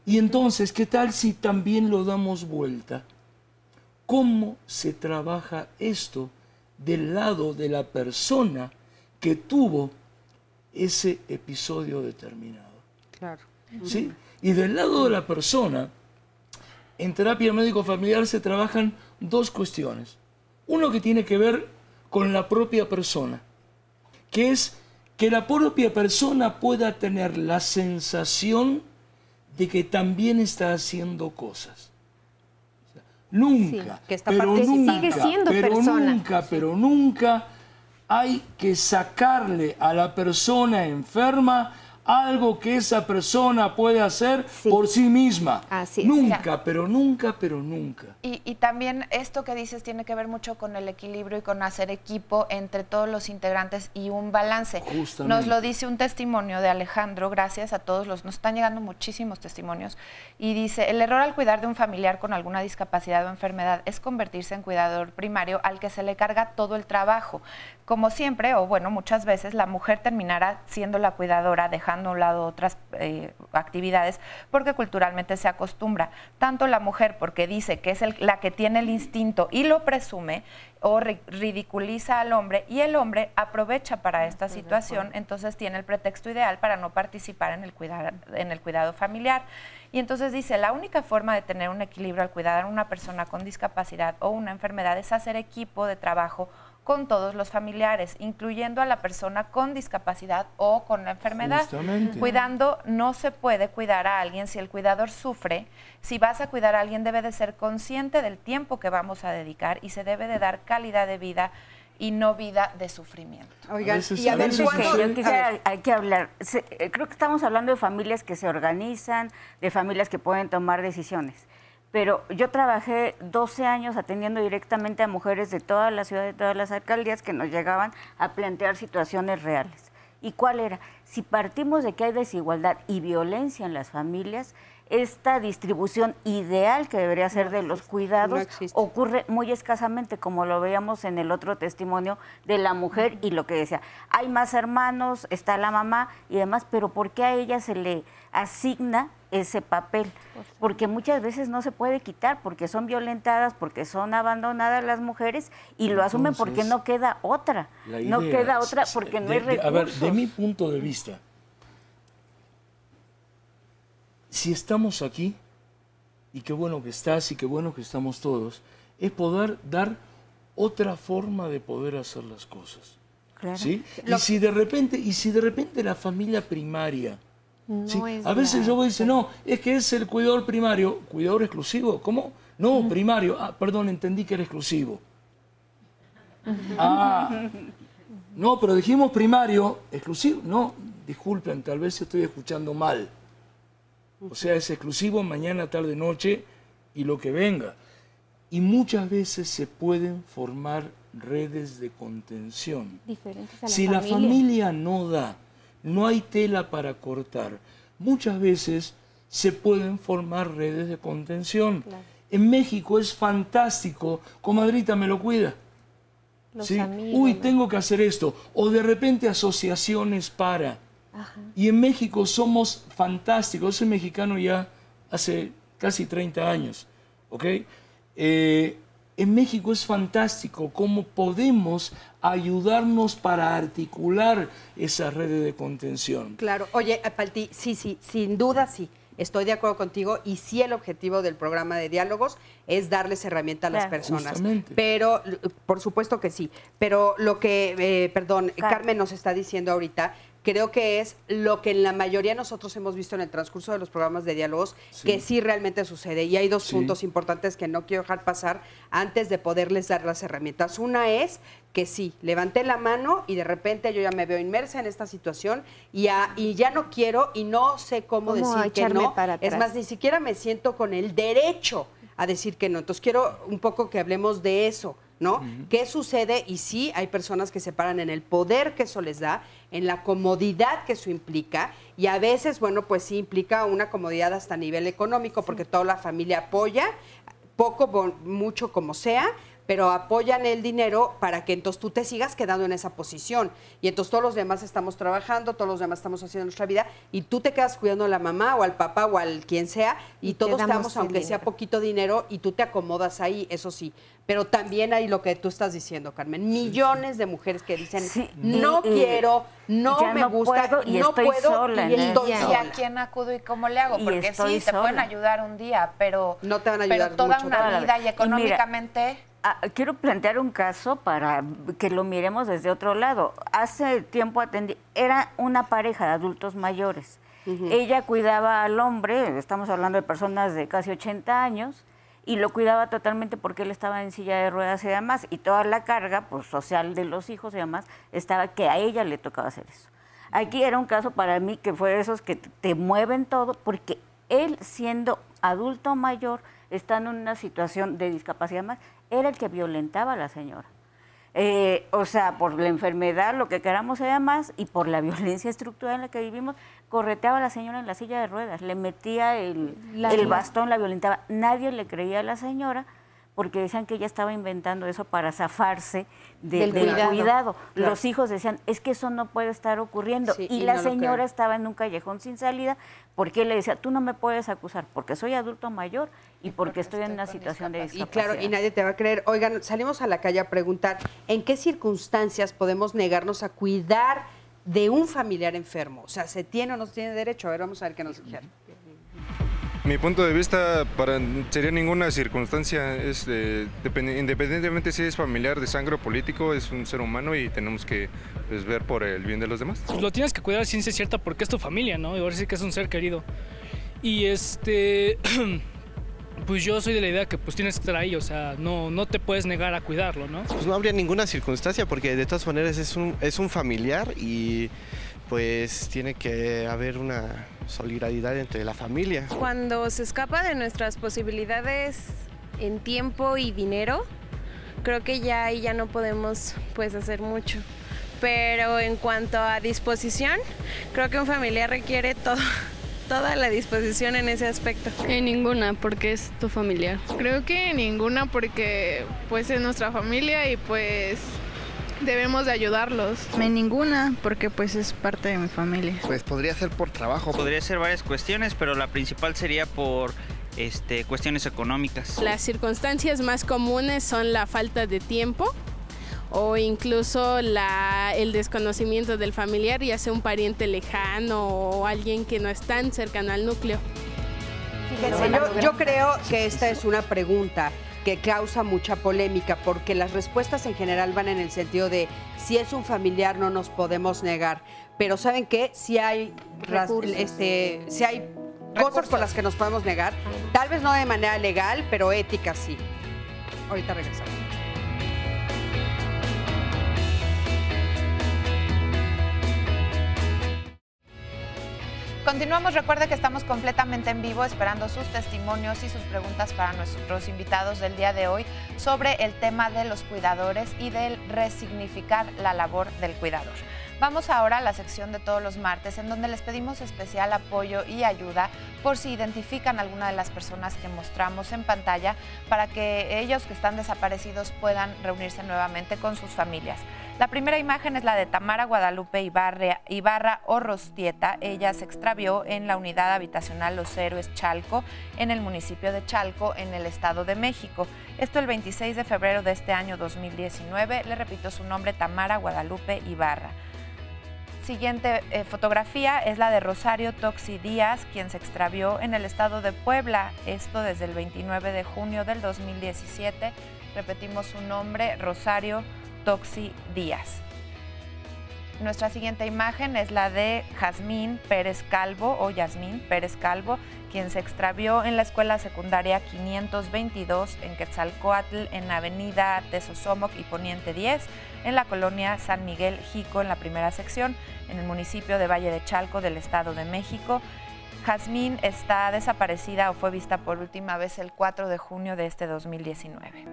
Y entonces, ¿qué tal si también lo damos vuelta? ¿Cómo se trabaja esto del lado de la persona que tuvo ese episodio determinado? Claro. ¿Sí? Y del lado de la persona, en terapia médico-familiar se trabajan dos cuestiones. Uno que tiene que ver con la propia persona, que es que la propia persona pueda tener la sensación de que también está haciendo cosas. Nunca, Sí, que está pero participando. nunca, Sigue siendo pero persona. nunca, pero nunca hay que sacarle a la persona enferma algo que esa persona puede hacer por sí misma. Así es. Nunca, pero nunca, pero nunca. Y también esto que dices tiene que ver mucho con el equilibrio y con hacer equipo entre todos los integrantes y un balance. Justamente. Nos lo dice un testimonio de Alejandro, gracias a todos nos están llegando muchísimos testimonios, y dice, el error al cuidar de un familiar con alguna discapacidad o enfermedad es convertirse en cuidador primario al que se le carga todo el trabajo. Como siempre, o bueno, muchas veces, la mujer terminará siendo la cuidadora, dejando a un lado otras actividades, porque culturalmente se acostumbra. Tanto la mujer, porque dice que es la que tiene el instinto y lo presume, o ridiculiza al hombre, y el hombre aprovecha para esta situación, entonces tiene el pretexto ideal para no participar en el cuidado familiar. Y entonces dice, la única forma de tener un equilibrio al cuidar a una persona con discapacidad o una enfermedad es hacer equipo de trabajo con todos los familiares, incluyendo a la persona con discapacidad o con la enfermedad. Justamente. Cuidando, no se puede cuidar a alguien si el cuidador sufre. Si vas a cuidar a alguien, debe de ser consciente del tiempo que vamos a dedicar y se debe de dar calidad de vida y no vida de sufrimiento. Oigan, veces- y a a ver, veces ¿cuándo? Yo A quisiera, ver, hay que hablar, creo que estamos hablando de familias que se organizan, de familias que pueden tomar decisiones. Pero yo trabajé 12 años atendiendo directamente a mujeres de toda la ciudad, de todas las alcaldías que nos llegaban a plantear situaciones reales. ¿Y cuál era? Si partimos de que hay desigualdad y violencia en las familias, esta distribución ideal que debería ser de los cuidados no existe. ocurre muy escasamente, como lo veíamos en el otro testimonio de la mujer y lo que decía, hay más hermanos, está la mamá y demás, pero ¿por qué a ella se le asigna ese papel? Porque muchas veces no se puede quitar, porque son violentadas, porque son abandonadas las mujeres y lo asumen porque no queda otra, La no idea queda otra es- porque no hay recursos. A ver, de mi punto de vista, si estamos aquí, y qué bueno que estás y qué bueno que estamos todos, es poder dar otra forma de poder hacer las cosas. Claro. ¿Sí? Y si de repente la familia primaria, ¿sí? A veces yo voy a decir, no, es que es el cuidador primario, cuidador exclusivo, ¿cómo? No, primario, perdón, entendí que era exclusivo. No, pero dijimos primario, exclusivo, no, disculpen, tal vez estoy escuchando mal. O sea, es exclusivo mañana, tarde, noche y lo que venga. Y muchas veces se pueden formar redes de contención. Diferentes a Si la familia no da, no hay tela para cortar, muchas veces se pueden formar redes de contención. Claro. En México es fantástico, comadrita, ¿me lo cuida? Los ¿Sí? amigos, Uy, ¿no? tengo que hacer esto. O de repente asociaciones para. Ajá. Y en México somos fantásticos. Soy mexicano ya hace casi 30 años. ¿Ok? En México es fantástico cómo podemos ayudarnos para articular esas redes de contención. Claro. Oye, Palti, sí, sin duda sí. Estoy de acuerdo contigo y sí el objetivo del programa de diálogos es darles herramienta a las personas. Justamente. Pero, por supuesto que sí. Pero lo que, Carmen nos está diciendo ahorita, creo que es lo que en la mayoría de nosotros hemos visto en el transcurso de los programas de diálogos, que sí realmente sucede. Y hay dos puntos importantes que no quiero dejar pasar antes de poderles dar las herramientas. Una es que sí, levanté la mano y de repente yo ya me veo inmersa en esta situación y ya no quiero y no sé cómo decir que no. Es más, ni siquiera me siento con el derecho a decir que no. Entonces quiero un poco que hablemos de eso, ¿no? ¿Qué sucede? Y sí, hay personas que se paran en el poder que eso les da, en la comodidad que eso implica, y a veces, bueno, pues sí implica una comodidad hasta a nivel económico, porque toda la familia apoya, poco, mucho como sea, pero apoyan el dinero para que entonces tú te sigas quedando en esa posición. Y entonces todos los demás estamos trabajando, todos los demás estamos haciendo nuestra vida, y tú te quedas cuidando a la mamá o al papá o al quien sea, y todos estamos, aunque sea poquito dinero, y tú te acomodas ahí, eso sí. Pero también hay lo que tú estás diciendo, Carmen, millones de mujeres que dicen, no quiero, no me gusta, no puedo, sola, y estoy ¿Y a quién acudo y cómo le hago? Porque sí, te pueden ayudar un día, pero no te van a ayudar toda mucho, una vida y económicamente... Quiero plantear un caso para que lo miremos desde otro lado. Hace tiempo era una pareja de adultos mayores. Ella cuidaba al hombre, estamos hablando de personas de casi 80 años, y lo cuidaba totalmente porque él estaba en silla de ruedas y demás, y toda la carga pues, social de los hijos y demás estaba que a ella le tocaba hacer eso. Aquí era un caso para mí que fue de esos que te mueven todo, porque él, siendo adulto mayor, está en una situación de discapacidad más, era el que violentaba a la señora. O sea, por la enfermedad, lo que queramos sea más, y por la violencia estructural en la que vivimos, correteaba a la señora en la silla de ruedas, le metía el bastón, la violentaba. Nadie le creía a la señora porque decían que ella estaba inventando eso para zafarse del cuidado. Claro. Los hijos decían, es que eso no puede estar ocurriendo. Sí, y la señora estaba en un callejón sin salida porque él le decía, tú no me puedes acusar porque soy adulto mayor y porque estoy en una situación de discapacidad. Y claro, y nadie te va a creer. Oigan, salimos a la calle a preguntar, ¿en qué circunstancias podemos negarnos a cuidar de un familiar enfermo? O sea, ¿se tiene o no se tiene derecho? A ver, vamos a ver qué nos dijeron. Mi punto de vista, sería ninguna circunstancia, independientemente si es familiar, de sangre o político, es un ser humano y tenemos que ver por el bien de los demás. Pues lo tienes que cuidar a ciencia cierta porque es tu familia, ¿no? Y ahora sí que es un ser querido. Y pues yo soy de la idea que pues tienes que estar ahí, o sea, no te puedes negar a cuidarlo, ¿no? Pues no habría ninguna circunstancia porque de todas maneras es un familiar y pues tiene que haber una solidaridad entre la familia. Cuando se escapa de nuestras posibilidades en tiempo y dinero, creo que ya ahí ya no podemos pues hacer mucho. Pero en cuanto a disposición, creo que un familiar requiere toda la disposición en ese aspecto. Ninguna, porque es tu familiar. Creo que ninguna porque pues es nuestra familia y pues debemos de ayudarlos. Ninguna, porque pues es parte de mi familia. Pues podría ser por trabajo. Podría ser varias cuestiones, pero la principal sería por cuestiones económicas. Las circunstancias más comunes son la falta de tiempo o incluso el desconocimiento del familiar, ya sea un pariente lejano o alguien que no es tan cercano al núcleo. Fíjense, yo creo que esta es una pregunta que causa mucha polémica porque las respuestas en general van en el sentido de si es un familiar no nos podemos negar, pero ¿saben qué? Si hay cosas por las que nos podemos negar, tal vez no de manera legal, pero ética sí. Ahorita regresamos. Continuamos, recuerde que estamos completamente en vivo esperando sus testimonios y sus preguntas para nuestros invitados del día de hoy sobre el tema de los cuidadores y del resignificar la labor del cuidador. Vamos ahora a la sección de todos los martes en donde les pedimos especial apoyo y ayuda por si identifican a alguna de las personas que mostramos en pantalla para que ellos que están desaparecidos puedan reunirse nuevamente con sus familias. La primera imagen es la de Tamara Guadalupe Ibarra Orrostieta. Ella se extravió en la unidad habitacional Los Héroes Chalco, en el municipio de Chalco, en el Estado de México. Esto el 26 de febrero de este año 2019. Le repito su nombre, Tamara Guadalupe Ibarra. Siguiente fotografía es la de Rosario Toxi Díaz, quien se extravió en el estado de Puebla, esto desde el 29 de junio del 2017. Repetimos su nombre, Rosario Toxi Díaz. Nuestra siguiente imagen es la de Jazmín Pérez Calvo o Yasmín Pérez Calvo, quien se extravió en la escuela secundaria 522 en Quetzalcóatl, en avenida Tezosomoc y Poniente 10, en la colonia San Miguel Jico, en la primera sección, en el municipio de Valle de Chalco del Estado de México. Jazmín está desaparecida o fue vista por última vez el 4 de junio de este 2019.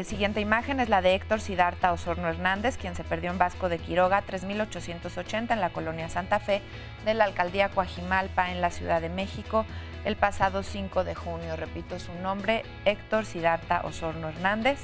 Siguiente imagen es la de Héctor Siddhartha Osorno Hernández, quien se perdió en Vasco de Quiroga 3880 en la colonia Santa Fe de la alcaldía Coajimalpa en la Ciudad de México el pasado 5 de junio. Repito su nombre, Héctor Siddhartha Osorno Hernández.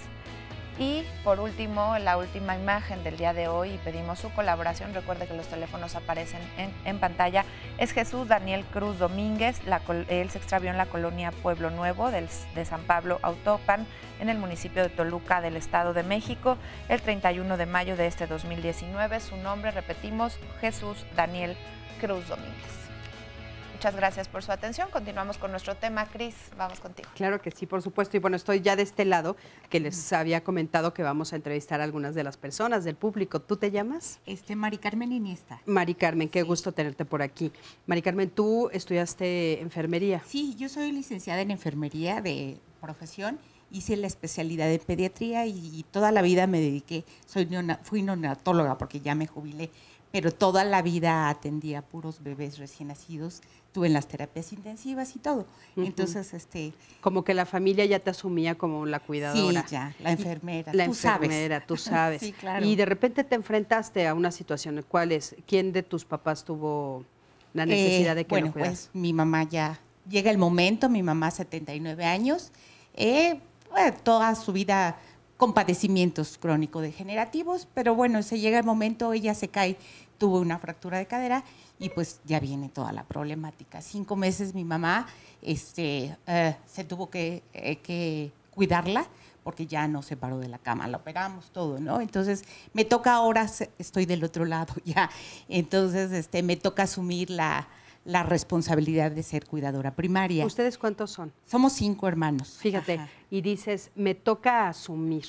Y por último, la última imagen del día de hoy, y pedimos su colaboración, recuerde que los teléfonos aparecen en pantalla, es Jesús Daniel Cruz Domínguez. Él se extravió en la colonia Pueblo Nuevo de San Pablo Autópan, en el municipio de Toluca del Estado de México, el 31 de mayo de este 2019. Su nombre, repetimos, Jesús Daniel Cruz Domínguez. Muchas gracias por su atención. Continuamos con nuestro tema. Cris, vamos contigo. Claro que sí, por supuesto. Y bueno, estoy ya de este lado, que les había comentado que vamos a entrevistar a algunas de las personas del público. ¿Tú te llamas? Mari Carmen Iniesta. Mari Carmen, qué gusto tenerte por aquí. Mari Carmen, ¿tú estudiaste enfermería? Sí, yo soy licenciada en enfermería de profesión. Hice la especialidad de pediatría y toda la vida me dediqué. Fui neonatóloga porque ya me jubilé, pero toda la vida atendía a puros bebés recién nacidos. Estuve en las terapias intensivas y todo. Entonces, como que la familia ya te asumía como la cuidadora. Sí, ya, la enfermera. La enfermera, tú sabes. Sí, claro. Y de repente te enfrentaste a una situación. ¿Cuál es? ¿Quién de tus papás tuvo la necesidad de que lo cuidaras? Pues mi mamá ya, llega el momento, mi mamá 79 años, toda su vida con padecimientos crónico-degenerativos, pero bueno, se llega el momento, ella se cae, tuvo una fractura de cadera y pues ya viene toda la problemática. 5 meses mi mamá se tuvo que cuidarla porque ya no se paró de la cama, la operamos todo, ¿no? Entonces me toca ahora, estoy del otro lado ya, entonces me toca asumir la responsabilidad de ser cuidadora primaria. ¿Ustedes cuántos son? Somos 5 hermanos. Fíjate, y dices, me toca asumir.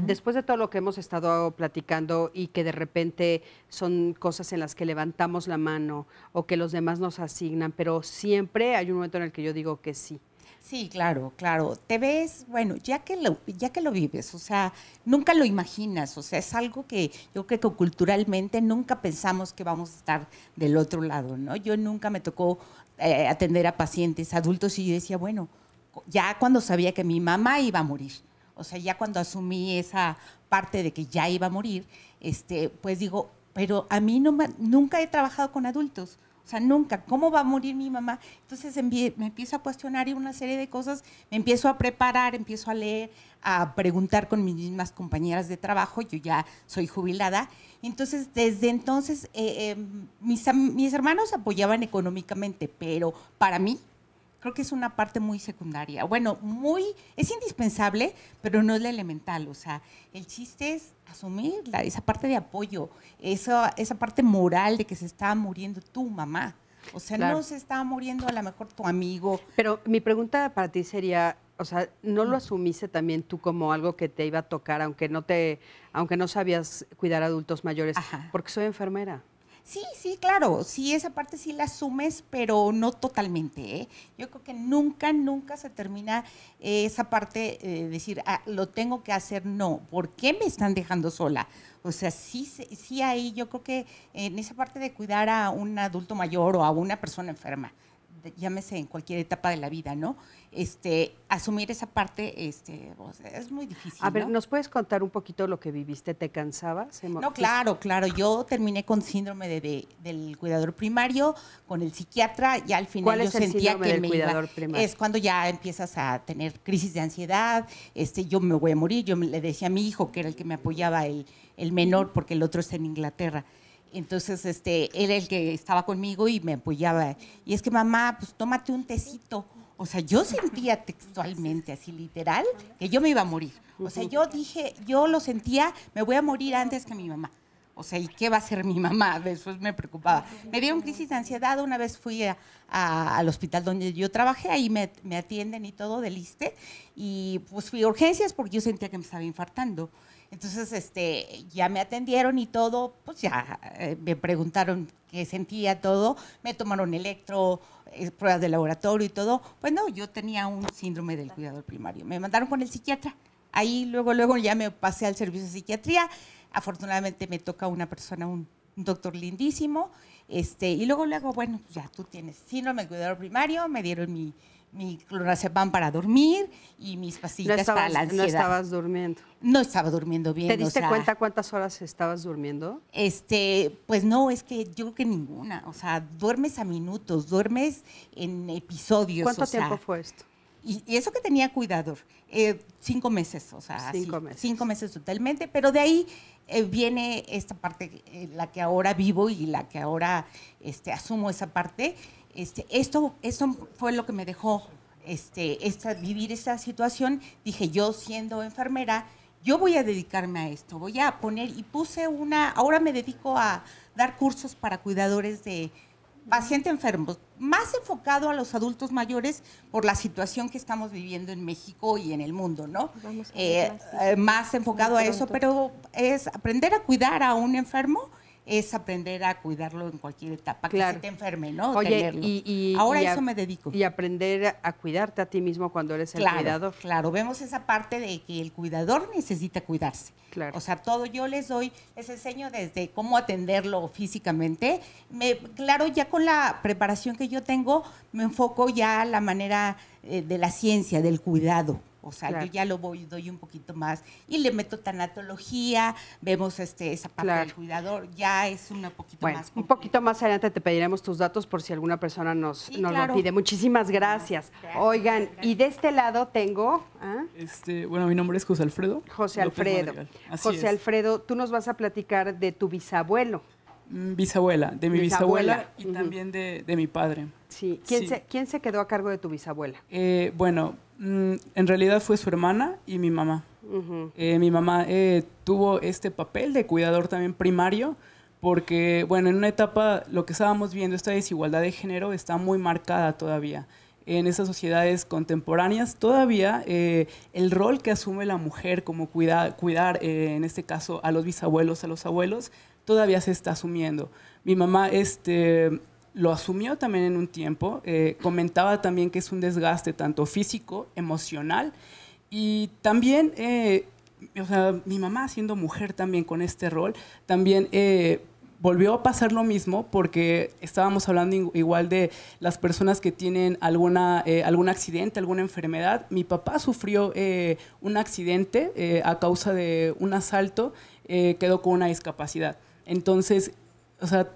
Después de todo lo que hemos estado platicando y que de repente son cosas en las que levantamos la mano o que los demás nos asignan, pero siempre hay un momento en el que yo digo que sí. Sí, claro, claro. Te ves, bueno, ya que lo vives, o sea, nunca lo imaginas, o sea, es algo que yo creo que culturalmente nunca pensamos que vamos a estar del otro lado, ¿no? Yo nunca me tocó atender a pacientes adultos y yo decía, bueno, ya cuando sabía que mi mamá iba a morir, o sea, ya cuando asumí esa parte de que ya iba a morir, pues digo, pero a mí nunca he trabajado con adultos. O sea, nunca, ¿cómo va a morir mi mamá? Entonces me empiezo a cuestionar y una serie de cosas, me empiezo a preparar, empiezo a leer, a preguntar con mis mismas compañeras de trabajo, yo ya soy jubilada. Entonces, desde entonces, mis hermanos apoyaban económicamente, pero para mí, creo que es una parte muy secundaria. Bueno, es indispensable, pero no es la elemental. O sea, el chiste es asumir esa parte de apoyo, esa parte moral de que se está muriendo tu mamá. O sea, Claro. no se estaba muriendo a lo mejor tu amigo. Pero mi pregunta para ti sería, o sea, ¿no lo asumiste también tú como algo que te iba a tocar, aunque no sabías cuidar a adultos mayores? Porque soy enfermera. Sí, sí, claro, sí, esa parte sí la asumes, pero no totalmente, ¿eh? Yo creo que nunca, nunca se termina esa parte de decir, lo tengo que hacer, no, ¿por qué me están dejando sola? O sea, sí ahí yo creo que en esa parte de cuidar a un adulto mayor o a una persona enferma, llámese en cualquier etapa de la vida, ¿no? Asumir esa parte o sea, es muy difícil. A ver, ¿no? ¿nos puedes contar un poquito lo que viviste? ¿Te cansabas? No, claro, claro. Yo terminé con síndrome del cuidador primario, con el psiquiatra, ya al final ¿Cuál yo es el sentía síndrome que del me cuidador iba. primario? Es cuando ya empiezas a tener crisis de ansiedad, yo me voy a morir. Yo le decía a mi hijo, que era el que me apoyaba, el menor, porque el otro está en Inglaterra. Entonces, él era el que estaba conmigo y me apoyaba. Y es que, mamá, pues tómate un tecito. O sea, yo sentía textualmente, así literal, que yo me iba a morir. O sea, yo lo sentía, me voy a morir antes que mi mamá. O sea, ¿y qué va a hacer mi mamá? Después me preocupaba. Me dieron crisis de ansiedad. Una vez fui al hospital donde yo trabajé, ahí me atienden y todo del ISSSTE, y pues fui a urgencias porque yo sentía que me estaba infartando. Entonces, ya me atendieron y todo, pues ya me preguntaron qué sentía, todo, me tomaron pruebas de laboratorio y todo. Pues no, yo tenía un síndrome del cuidador primario. Me mandaron con el psiquiatra. Ahí luego ya me pasé al servicio de psiquiatría. Afortunadamente me toca una persona, un doctor lindísimo. Y luego, bueno, pues ya tú tienes síndrome del cuidador primario, me dieron mi clonazepam para dormir y mis pastillas para la ansiedad. No estabas durmiendo. No estaba durmiendo bien. ¿Te diste cuenta cuántas horas estabas durmiendo? Pues no, es que yo creo que ninguna. O sea, duermes a minutos, duermes en episodios. ¿Cuánto tiempo fue esto? Y eso que tenía cuidador, 5 meses, o sea, 5 meses totalmente, pero de ahí viene esta parte, la que ahora vivo y la que ahora asumo esa parte. Esto fue lo que me dejó vivir esta situación. Dije, yo siendo enfermera, yo voy a dedicarme a esto, voy a poner, y ahora me dedico a dar cursos para cuidadores de pacientes enfermos, más enfocado a los adultos mayores por la situación que estamos viviendo en México y en el mundo, ¿no? Más enfocado a eso, pero es aprender a cuidar a un enfermo, es aprender a cuidarlo en cualquier etapa, claro, que se te enferme, ¿no? Oye, ahora eso me dedico. Y aprender a cuidarte a ti mismo cuando eres el cuidador. Claro, vemos esa parte de que el cuidador necesita cuidarse. Claro. O sea, todo yo les enseño desde cómo atenderlo físicamente. Claro, ya con la preparación que yo tengo, me enfoco ya a la manera de la ciencia, del cuidado. O sea, claro, yo ya doy un poquito más y le meto tanatología, vemos esa parte del cuidador, ya es un poquito más. Un poquito más adelante te pediremos tus datos por si alguna persona nos lo pide. Muchísimas gracias. Oigan, y de este lado tengo... Bueno, mi nombre es José Alfredo. José Alfredo, tú nos vas a platicar de tu bisabuelo. Bisabuela, de mi bisabuela y también de mi padre. Sí. ¿Quién se quedó a cargo de tu bisabuela? En realidad fue su hermana y mi mamá. Mi mamá tuvo este papel de cuidador también primario porque, en una etapa lo que estábamos viendo, esta desigualdad de género está muy marcada todavía. En esas sociedades contemporáneas todavía el rol que asume la mujer como cuidar en este caso a los bisabuelos, a los abuelos, todavía se está asumiendo. Mi mamá lo asumió también en un tiempo, comentaba también que es un desgaste tanto físico, emocional y también, mi mamá siendo mujer también con este rol, también volvió a pasar lo mismo porque estábamos hablando igual de las personas que tienen algún accidente, alguna enfermedad. Mi papá sufrió un accidente a causa de un asalto, quedó con una discapacidad. Entonces,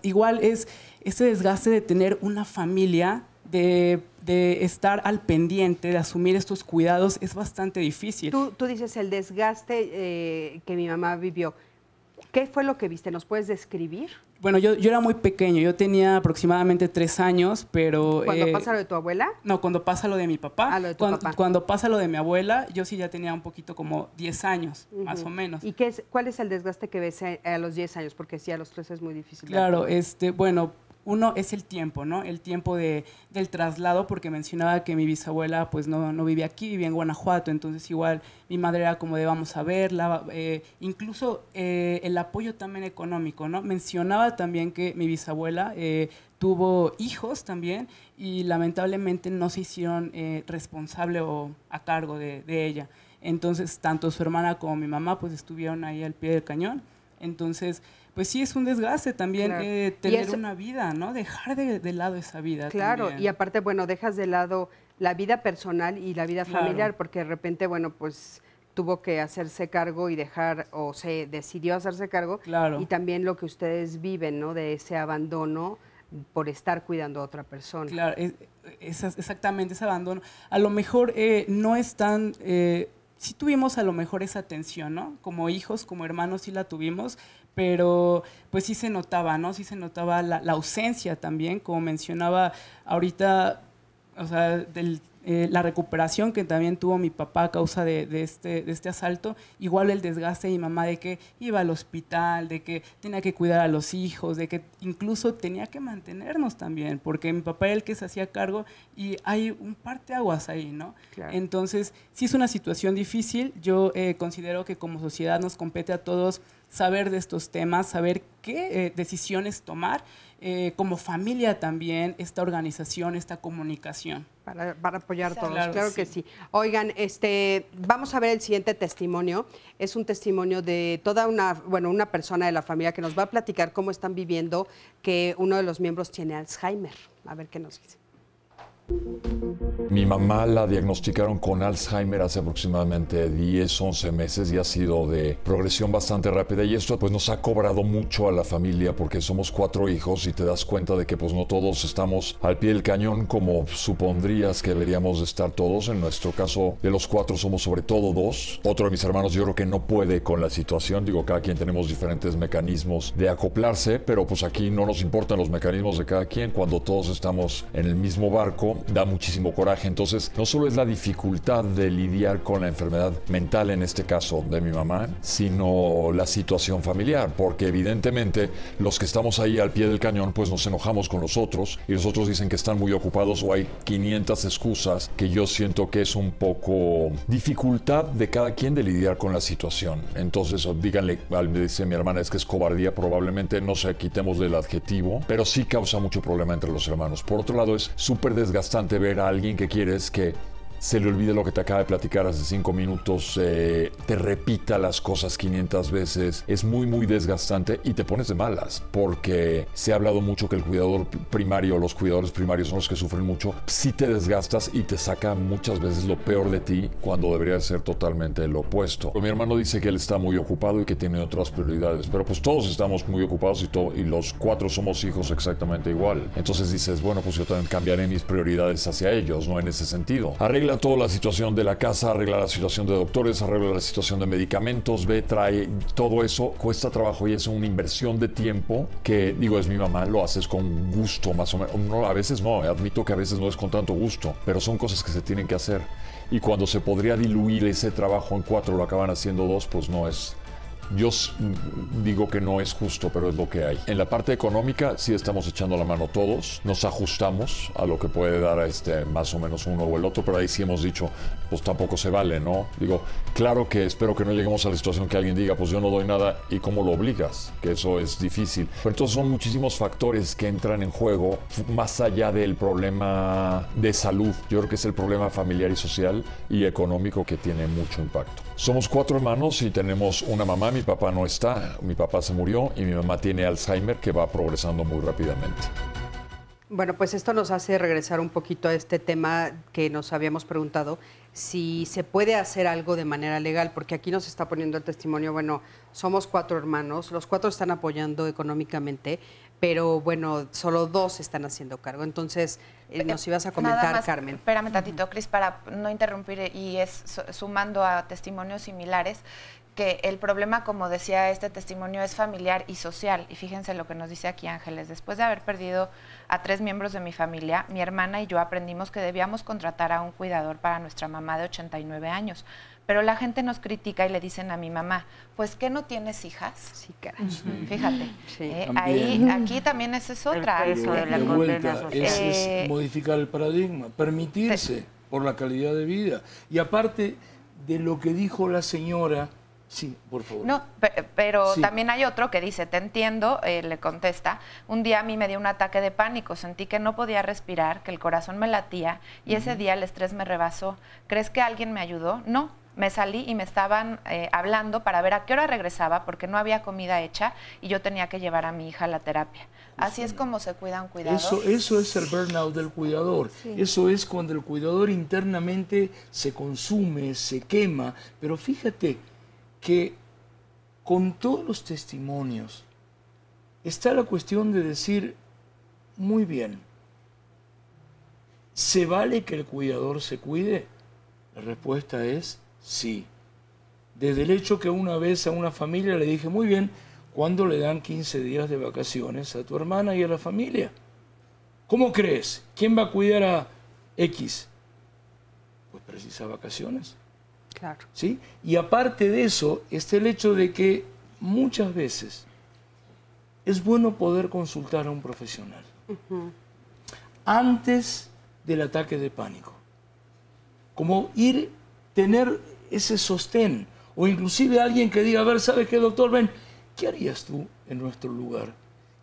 igual es ese desgaste de tener una familia, de estar al pendiente, de asumir estos cuidados, es bastante difícil. Tú dices el desgaste que mi mamá vivió. ¿Qué fue lo que viste? ¿Nos puedes describir? Bueno, yo era muy pequeño, yo tenía aproximadamente 3 años, pero... ¿Cuando pasa lo de tu abuela? No, cuando pasa lo de mi papá. Lo de tu papá. Cuando pasa lo de mi abuela, yo sí ya tenía un poquito como 10 años, más o menos. ¿Y cuál es el desgaste que ves a los 10 años? Porque sí, a los 3 es muy difícil. Claro, uno es el tiempo, ¿no? El tiempo del traslado, porque mencionaba que mi bisabuela pues no vivía aquí, vivía en Guanajuato, entonces igual mi madre era como de vamos a verla, incluso el apoyo también económico, ¿no? Mencionaba también que mi bisabuela tuvo hijos también y lamentablemente no se hicieron responsable o a cargo de ella. Entonces, tanto su hermana como mi mamá pues estuvieron ahí al pie del cañón. Entonces, pues sí es un desgaste también claro. tener una vida, ¿no? Dejar de lado esa vida. Claro, también. Y aparte, bueno, dejas de lado la vida personal y la vida Claro. familiar, porque de repente, bueno, pues tuvo que hacerse cargo y dejar, o se decidió hacerse cargo. Claro. Y también lo que ustedes viven, ¿no? De ese abandono por estar cuidando a otra persona. Claro, exactamente, ese abandono. A lo mejor no es tan... sí tuvimos a lo mejor esa atención, ¿no? Como hijos, como hermanos sí la tuvimos, pero pues sí se notaba, ¿no? Sí se notaba la ausencia también, como mencionaba ahorita, o sea, la recuperación que también tuvo mi papá a causa de este asalto, igual el desgaste de mi mamá de que iba al hospital, de que tenía que cuidar a los hijos, de que incluso tenía que mantenernos también, porque mi papá era el que se hacía cargo y hay un parteaguas ahí, ¿no? Claro. Entonces, sí es una situación difícil. Yo considero que como sociedad nos compete a todos saber de estos temas, saber qué decisiones tomar, como familia también, esta organización, esta comunicación. Para apoyar a todos, claro sí. que sí. Oigan, vamos a ver el siguiente testimonio. Es un testimonio de toda una persona de la familia que nos va a platicar cómo están viviendo que uno de los miembros tiene Alzheimer. A ver qué nos dice. Mi mamá la diagnosticaron con Alzheimer hace aproximadamente 10, 11 meses y ha sido de progresión bastante rápida, y esto pues nos ha cobrado mucho a la familia porque somos 4 hijos y te das cuenta de que pues no todos estamos al pie del cañón como supondrías que deberíamos de estar todos. En nuestro caso, de los 4 somos sobre todo 2. Otro de mis hermanos yo creo que no puede con la situación, digo, cada quien tenemos diferentes mecanismos de acoplarse, pero pues aquí no nos importan los mecanismos de cada quien. Cuando todos estamos en el mismo barco da muchísimo coraje. Entonces, no solo es la dificultad de lidiar con la enfermedad mental, en este caso de mi mamá, sino la situación familiar, porque evidentemente los que estamos ahí al pie del cañón, pues nos enojamos con los otros y los otros dicen que están muy ocupados o hay 500 excusas que yo siento que es un poco dificultad de cada quien de lidiar con la situación. Entonces, díganle, dice mi hermana, es que es cobardía, probablemente no se quitemos del adjetivo, pero sí causa mucho problema entre los hermanos. Por otro lado, es súper desgastante ver a alguien que quieres que se le olvide lo que te acaba de platicar hace 5 minutos, te repita las cosas 500 veces, es muy muy desgastante y te pones de malas, porque se ha hablado mucho que el cuidador primario, los cuidadores primarios son los que sufren mucho. Sí te desgastas y te saca muchas veces lo peor de ti cuando debería ser totalmente lo opuesto. Mi hermano dice que él está muy ocupado y que tiene otras prioridades, pero pues todos estamos muy ocupados y los 4 somos hijos exactamente igual. Entonces dices, bueno, pues yo también cambiaré mis prioridades hacia ellos, ¿no? En ese sentido. Arregla toda la situación de la casa, arregla la situación de doctores, arregla la situación de medicamentos, trae todo eso, cuesta trabajo y es una inversión de tiempo que, digo, es mi mamá, lo haces con gusto más o menos. No, a veces no, admito que a veces no es con tanto gusto, pero son cosas que se tienen que hacer. Y cuando se podría diluir ese trabajo en 4, lo acaban haciendo 2, pues no es... Yo digo que no es justo, pero es lo que hay. En la parte económica sí estamos echando la mano todos, nos ajustamos a lo que puede dar más o menos uno o el otro, pero ahí sí hemos dicho, pues tampoco se vale, ¿no? Digo, claro que espero que no lleguemos a la situación que alguien diga, pues yo no doy nada, ¿y cómo lo obligas? Que eso es difícil. Pero entonces son muchísimos factores que entran en juego, más allá del problema de salud. Yo creo que es el problema familiar y social y económico que tiene mucho impacto. Somos 4 hermanos y tenemos una mamá. Mi papá no está, mi papá se murió y mi mamá tiene Alzheimer, que va progresando muy rápidamente. Bueno, pues esto nos hace regresar un poquito a este tema que nos habíamos preguntado, si se puede hacer algo de manera legal, porque aquí nos está poniendo el testimonio, bueno, somos 4 hermanos, los 4 están apoyando económicamente, pero bueno, solo 2 están haciendo cargo. Entonces, nos ibas a comentar, nada más, Carmen. Espérame tantito, Cris, para no interrumpir, y es sumando a testimonios similares, que el problema, como decía este testimonio, es familiar y social. Y fíjense lo que nos dice aquí Ángeles. Después de haber perdido a 3 miembros de mi familia, mi hermana y yo aprendimos que debíamos contratar a un cuidador para nuestra mamá de 89 años. Pero la gente nos critica y le dicen a mi mamá, pues, ¿qué no tienes hijas? Sí, caray. Fíjate. Sí. Aquí también esa es otra. El peso de la de condena vuelta, social. es modificar el paradigma, permitirse por la calidad de vida. Y aparte de lo que dijo la señora, sí, por favor. No, pero Sí. también hay otro que dice, te entiendo, le contesta, un día a mí me dio un ataque de pánico, sentí que no podía respirar, que el corazón me latía y ese día el estrés me rebasó. ¿Crees que alguien me ayudó? No. Me salí y me estaban hablando para ver a qué hora regresaba porque no había comida hecha y yo tenía que llevar a mi hija a la terapia. Así es como se cuida un cuidador. Eso es el burnout del cuidador. Sí. Eso es cuando el cuidador internamente se consume, se quema. Pero fíjate que con todos los testimonios está la cuestión de decir, muy bien, ¿se vale que el cuidador se cuide? La respuesta es sí. Desde el hecho que una vez a una familia le dije, muy bien, ¿cuándo le dan 15 días de vacaciones a tu hermana y a la familia? ¿Cómo crees? ¿Quién va a cuidar a X? Pues precisa vacaciones. Claro. ¿Sí? Y aparte de eso, está el hecho de que muchas veces es bueno poder consultar a un profesional antes del ataque de pánico. Como tener ese sostén, o inclusive alguien que diga, a ver, ¿sabes qué, doctor? Ven, ¿qué harías tú en nuestro lugar?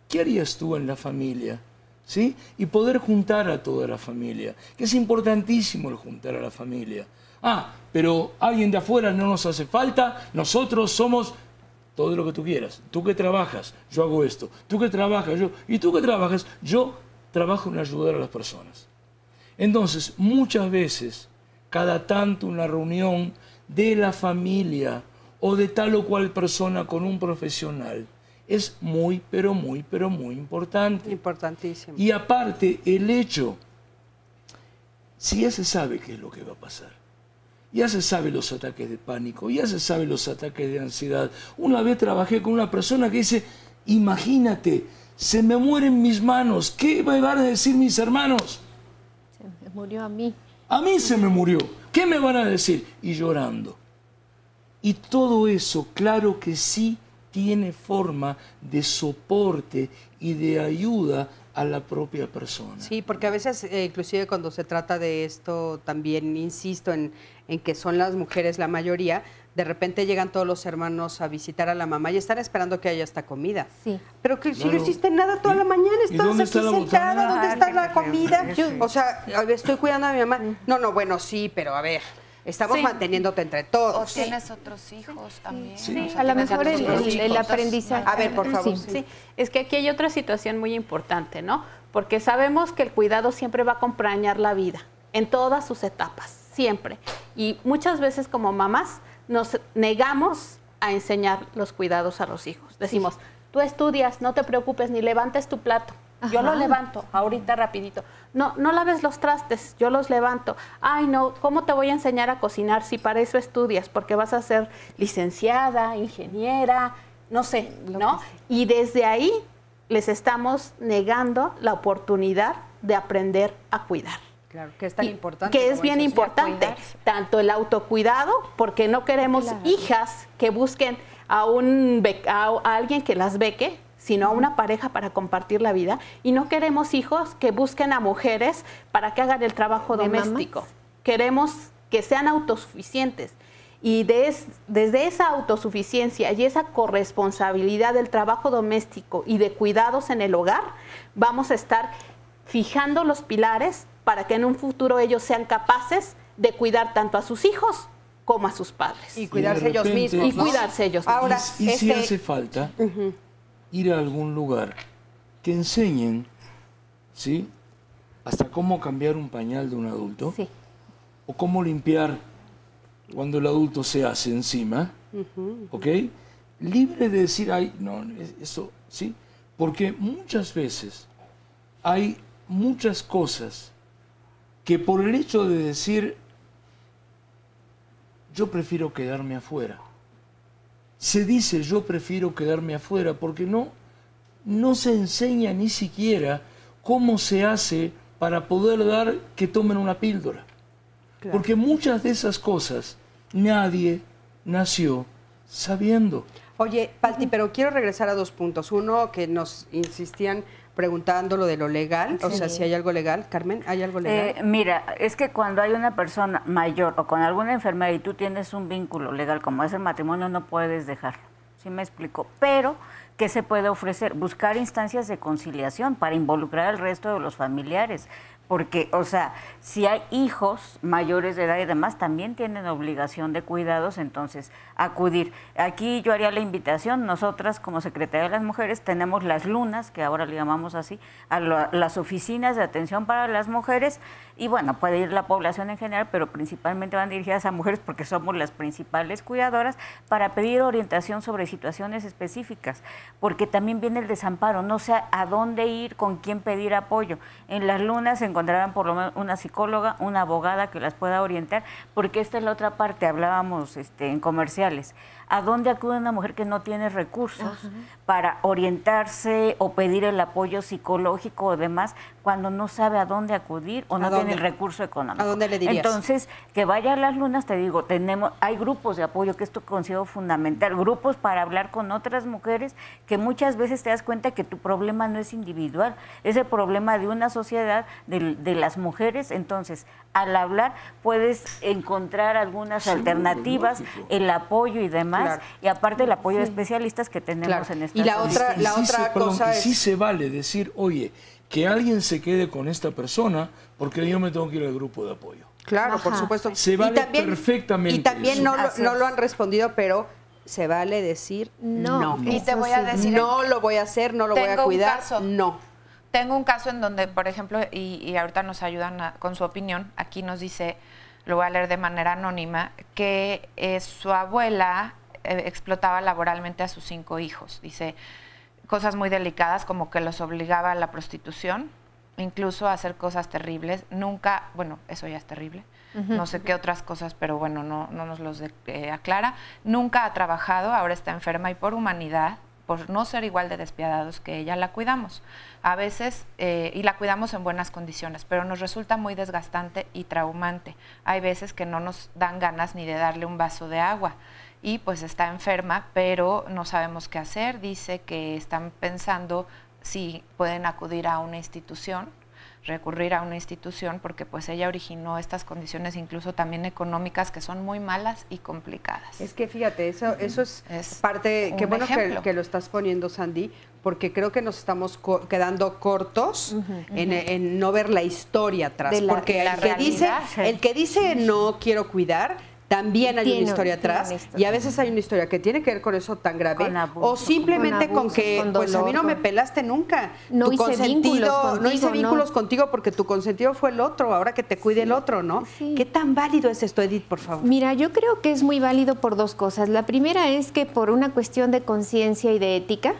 ¿Qué harías tú en la familia? ¿Sí? Y poder juntar a toda la familia, que es importantísimo el juntar a la familia. Ah, pero alguien de afuera no nos hace falta, nosotros somos todo lo que tú quieras. Tú que trabajas, yo hago esto. Tú que trabajas, yo. Y tú que trabajas, yo trabajo en ayudar a las personas. Entonces, muchas veces, cada tanto una reunión de la familia o de tal o cual persona con un profesional es muy, pero muy, pero muy importante. Importantísimo. Y aparte, el hecho, si ya se sabe qué es lo que va a pasar, ya se sabe los ataques de pánico, ya se sabe los ataques de ansiedad. Una vez trabajé con una persona que dice, imagínate, se me mueren mis manos, ¿qué me van a decir mis hermanos? Se me murió a mí. A mí se me murió, ¿qué me van a decir? Y llorando. Y todo eso, claro que sí, tiene forma de soporte y de ayuda a la propia persona. Sí, porque a veces, inclusive cuando se trata de esto, también insisto en que son las mujeres la mayoría, de repente llegan todos los hermanos a visitar a la mamá y están esperando que haya esta comida. Sí. Pero que si no Claro. hiciste nada toda la mañana, ¿Y estás dónde aquí está la sentada, botanera? ¿dónde está la comida? Sí. O sea, estoy cuidando a mi mamá. No, bueno, sí, pero a ver, estamos Sí. manteniéndote entre O todos. tienes otros hijos también. Sí, O sea, a lo tienes mejor otros el chicos. aprendizaje. A ver, por favor. Sí, es que aquí hay otra situación muy importante, ¿no? Porque sabemos que el cuidado siempre va a acompañar la vida, en todas sus etapas, siempre. Y muchas veces como mamás nos negamos a enseñar los cuidados a los hijos. Decimos, tú estudias, no te preocupes, ni levantes tu plato. Yo lo levanto, ahorita rapidito. No laves los trastes, yo los levanto. Ay, no, ¿cómo te voy a enseñar a cocinar si para eso estudias? Porque vas a ser licenciada, ingeniera, no sé, ¿no? Y desde ahí les estamos negando la oportunidad de aprender a cuidar. Claro, que es tan importante. Que es como bien dices, importante, cuidarse. tanto el autocuidado, porque no queremos hijas que busquen a alguien que las beque, sino a una pareja para compartir la vida, y no queremos hijos que busquen a mujeres para que hagan el trabajo ¿De doméstico. Queremos que sean autosuficientes. Y desde esa autosuficiencia y esa corresponsabilidad del trabajo doméstico y de cuidados en el hogar, vamos a estar fijando los pilares para que en un futuro ellos sean capaces de cuidar tanto a sus hijos como a sus padres. Y cuidarse de ellos repente- mismos. Y ¿no? cuidarse ellos mismos. Ahora, Y si hace falta ir a algún lugar que enseñen, ¿sí? Hasta cómo cambiar un pañal de un adulto, Sí. o cómo limpiar cuando el adulto se hace encima, ¿ok? Libre de decir, ay, no, eso, ¿sí? Porque muchas veces hay muchas cosas que por el hecho de decir, yo prefiero quedarme afuera, se dice yo prefiero quedarme afuera, porque no se enseña ni siquiera cómo se hace para poder dar que tomen una píldora. Claro. Porque muchas de esas cosas nadie nació sabiendo. Oye, Palti, pero quiero regresar a 2 puntos. Uno, que nos insistían preguntando lo de lo legal, o sea, si hay algo legal. Carmen, ¿hay algo legal? Mira, es que cuando hay una persona mayor o con alguna enfermedad y tú tienes un vínculo legal como es el matrimonio, no puedes dejarlo. ¿Sí me explico? Pero, ¿qué se puede ofrecer? Buscar instancias de conciliación para involucrar al resto de los familiares. Porque, o sea, si hay hijos mayores de edad y demás, también tienen obligación de cuidados, entonces acudir. Aquí yo haría la invitación, nosotras como Secretaría de las Mujeres tenemos las lunas, que ahora le llamamos así, a las oficinas de atención para las mujeres, y bueno, puede ir la población en general, pero principalmente van dirigidas a mujeres porque somos las principales cuidadoras, para pedir orientación sobre situaciones específicas, porque también viene el desamparo, no sé a dónde ir, con quién pedir apoyo. En las lunas se encontrarán por lo menos una psicóloga, una abogada que las pueda orientar, porque esta es la otra parte, hablábamos en comerciales. ¿A dónde acude una mujer que no tiene recursos para orientarse o pedir el apoyo psicológico o demás cuando no sabe a dónde acudir o no tiene el recurso económico? ¿A dónde le dirías? Entonces, que vaya a las lunas, te digo, hay grupos de apoyo, que esto considero fundamental, grupos para hablar con otras mujeres, que muchas veces te das cuenta que tu problema no es individual, es el problema de una sociedad, de las mujeres. Entonces, al hablar puedes encontrar algunas alternativas, el apoyo y demás. Claro. Y aparte el apoyo de especialistas que tenemos en esta. Y la otra cosa es... Sí se vale decir, oye, que alguien se quede con esta persona porque yo me tengo que ir al grupo de apoyo. Claro, por supuesto. Se vale perfectamente. Y también no lo han respondido, pero se vale decir no. Y te voy a decir... No lo voy a hacer, no lo voy a cuidar, no. Tengo un caso en donde, por ejemplo, y ahorita nos ayudan con su opinión, aquí nos dice, lo voy a leer de manera anónima, que su abuela explotaba laboralmente a sus 5 hijos. Dice cosas muy delicadas como que los obligaba a la prostitución, incluso a hacer cosas terribles. Nunca, bueno, eso ya es terrible, no sé qué otras cosas, pero bueno, no nos los aclara. Nunca ha trabajado, ahora está enferma y por humanidad, por no ser igual de despiadados que ella, la cuidamos. A veces, y la cuidamos en buenas condiciones, pero nos resulta muy desgastante y traumante. Hay veces que no nos dan ganas ni de darle un vaso de agua. Y pues está enferma, pero no sabemos qué hacer. Dice que están pensando si pueden acudir a una institución, recurrir a una institución, porque pues ella originó estas condiciones incluso también económicas que son muy malas y complicadas. Es que fíjate, eso es parte, qué bueno que lo estás poniendo, Sandy, porque creo que nos estamos quedando cortos en no ver la historia atrás, porque el que dice no quiero cuidar, también hay una historia atrás, y a veces hay una historia que tiene que ver con eso tan grave, abuso, o simplemente con que pues a mí no me pelaste nunca, no hice vínculos contigo porque tu consentido fue el otro, ahora que te cuide el otro, ¿no? Sí. ¿Qué tan válido es esto, Edith, por favor? Mira, yo creo que es muy válido por 2 cosas. La primera es que por una cuestión de conciencia y de ética,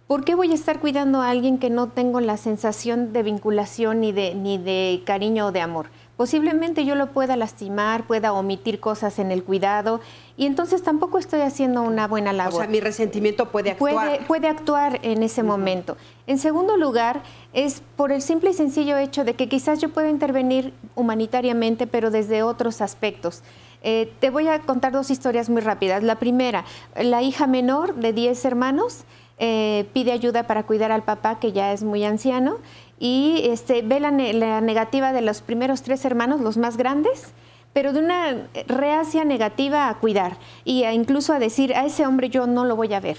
¿por qué voy a estar cuidando a alguien que no tengo la sensación de vinculación ni de cariño o de amor? Posiblemente yo lo pueda lastimar, pueda omitir cosas en el cuidado, y entonces tampoco estoy haciendo una buena labor. O sea, mi resentimiento puede actuar. Puede actuar en ese momento. En segundo lugar, es por el simple y sencillo hecho de que quizás yo pueda intervenir humanitariamente, pero desde otros aspectos. Te voy a contar 2 historias muy rápidas. La primera, la hija menor de 10 hermanos pide ayuda para cuidar al papá, que ya es muy anciano, y ve la negativa de los primeros 3 hermanos, los más grandes, pero de una reacia negativa a cuidar y incluso a decir, a ese hombre yo no lo voy a ver.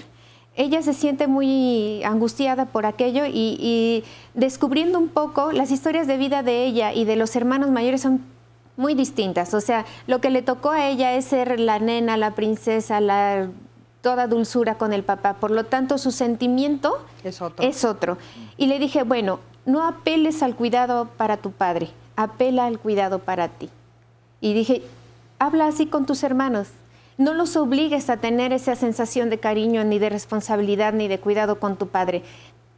Ella se siente muy angustiada por aquello y descubriendo un poco las historias de vida de ella y de los hermanos mayores son muy distintas. O sea, lo que le tocó a ella es ser la nena, la princesa, toda dulzura con el papá. Por lo tanto, su sentimiento es otro. Y le dije, bueno, no apeles al cuidado para tu padre, apela al cuidado para ti. Y dije, habla así con tus hermanos. No los obligues a tener esa sensación de cariño, ni de responsabilidad, ni de cuidado con tu padre.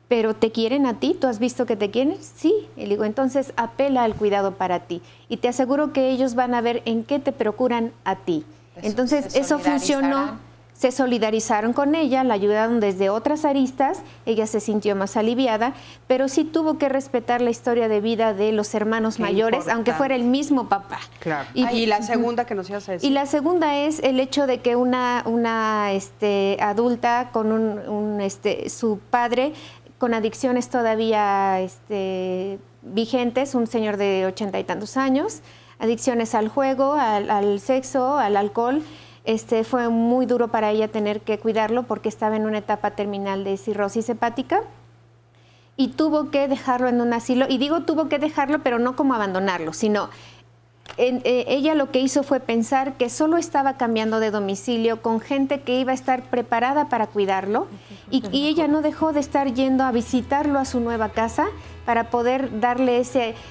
¿Pero te quieren a ti? ¿Tú has visto que te quieren? Sí. Y le digo, entonces apela al cuidado para ti. Y te aseguro que ellos van a ver en qué te procuran a ti. Entonces, eso funcionó. se solidarizaron con ella, la ayudaron desde otras aristas, ella se sintió más aliviada, pero sí tuvo que respetar la historia de vida de los hermanos mayores, aunque fuera el mismo papá. Claro. Y la segunda que nos ibas a decir. Y la segunda es el hecho de que una adulta con su padre con adicciones todavía vigentes, un señor de 80 y tantos años, adicciones al juego, al sexo, al alcohol. Fue muy duro para ella tener que cuidarlo porque estaba en una etapa terminal de cirrosis hepática y tuvo que dejarlo en un asilo. Y digo tuvo que dejarlo, pero no como abandonarlo, sino ella lo que hizo fue pensar que solo estaba cambiando de domicilio con gente que iba a estar preparada para cuidarlo y ella no dejó de estar yendo a visitarlo a su nueva casa para poder darle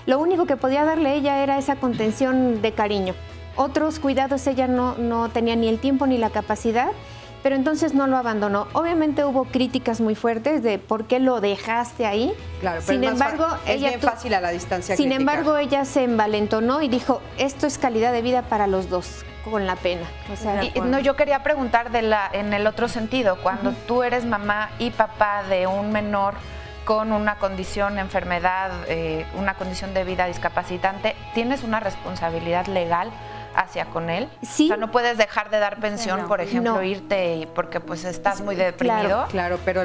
lo único que podía darle ella era esa contención de cariño. Otros cuidados ella no tenía ni el tiempo ni la capacidad, pero entonces no lo abandonó. Obviamente hubo críticas muy fuertes de por qué lo dejaste ahí. Claro, pero sin embargo, es bien fácil a la distancia Sin criticar. embargo, ella se envalentonó y dijo, esto es calidad de vida para los dos, con la pena. O sea, yo quería preguntar en el otro sentido, cuando tú eres mamá y papá de un menor con una condición, enfermedad, una condición de vida discapacitante, ¿tienes una responsabilidad legal hacia con él? Sí. O sea, no puedes dejar de dar pensión, por ejemplo, irte porque pues estás muy deprimido. Claro, pero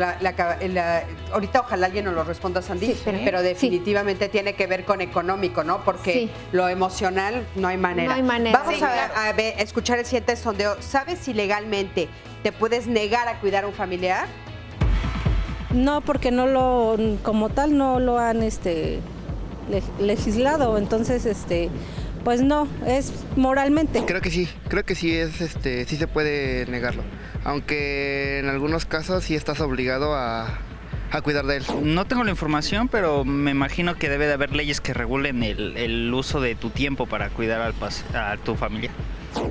ahorita ojalá alguien nos lo responda, Sandy, pero definitivamente tiene que ver con económico, ¿no? Porque lo emocional no hay manera. No hay manera. Vamos a escuchar el siguiente sondeo. ¿Sabes si legalmente te puedes negar a cuidar a un familiar? No, porque como tal no lo han legislado, entonces pues no, es moralmente. Creo que sí sí se puede negarlo, aunque en algunos casos sí estás obligado a cuidar de él. No tengo la información, pero me imagino que debe de haber leyes que regulen el uso de tu tiempo para cuidar a tu familia.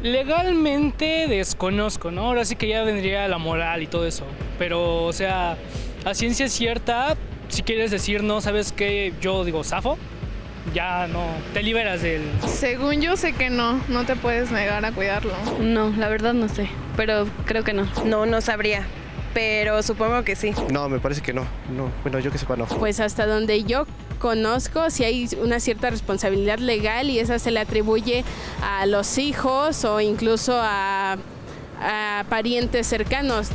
Legalmente desconozco, ¿no? Ahora sí que ya vendría la moral y todo eso, pero o sea, a ciencia cierta, si quieres decir no, ¿sabes qué? Yo digo, zafo. Ya no, te liberas de él. Según yo sé que no te puedes negar a cuidarlo. No, la verdad no sé, pero creo que no. No sabría, pero supongo que sí. No, me parece que no, bueno, yo que sepa no. Pues hasta donde yo conozco, si hay una cierta responsabilidad legal y esa se le atribuye a los hijos o incluso a parientes cercanos.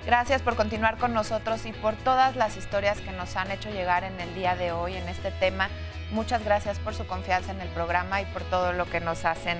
Gracias por continuar con nosotros y por todas las historias que nos han hecho llegar en el día de hoy en este tema. Muchas gracias por su confianza en el programa y por todo lo que nos hacen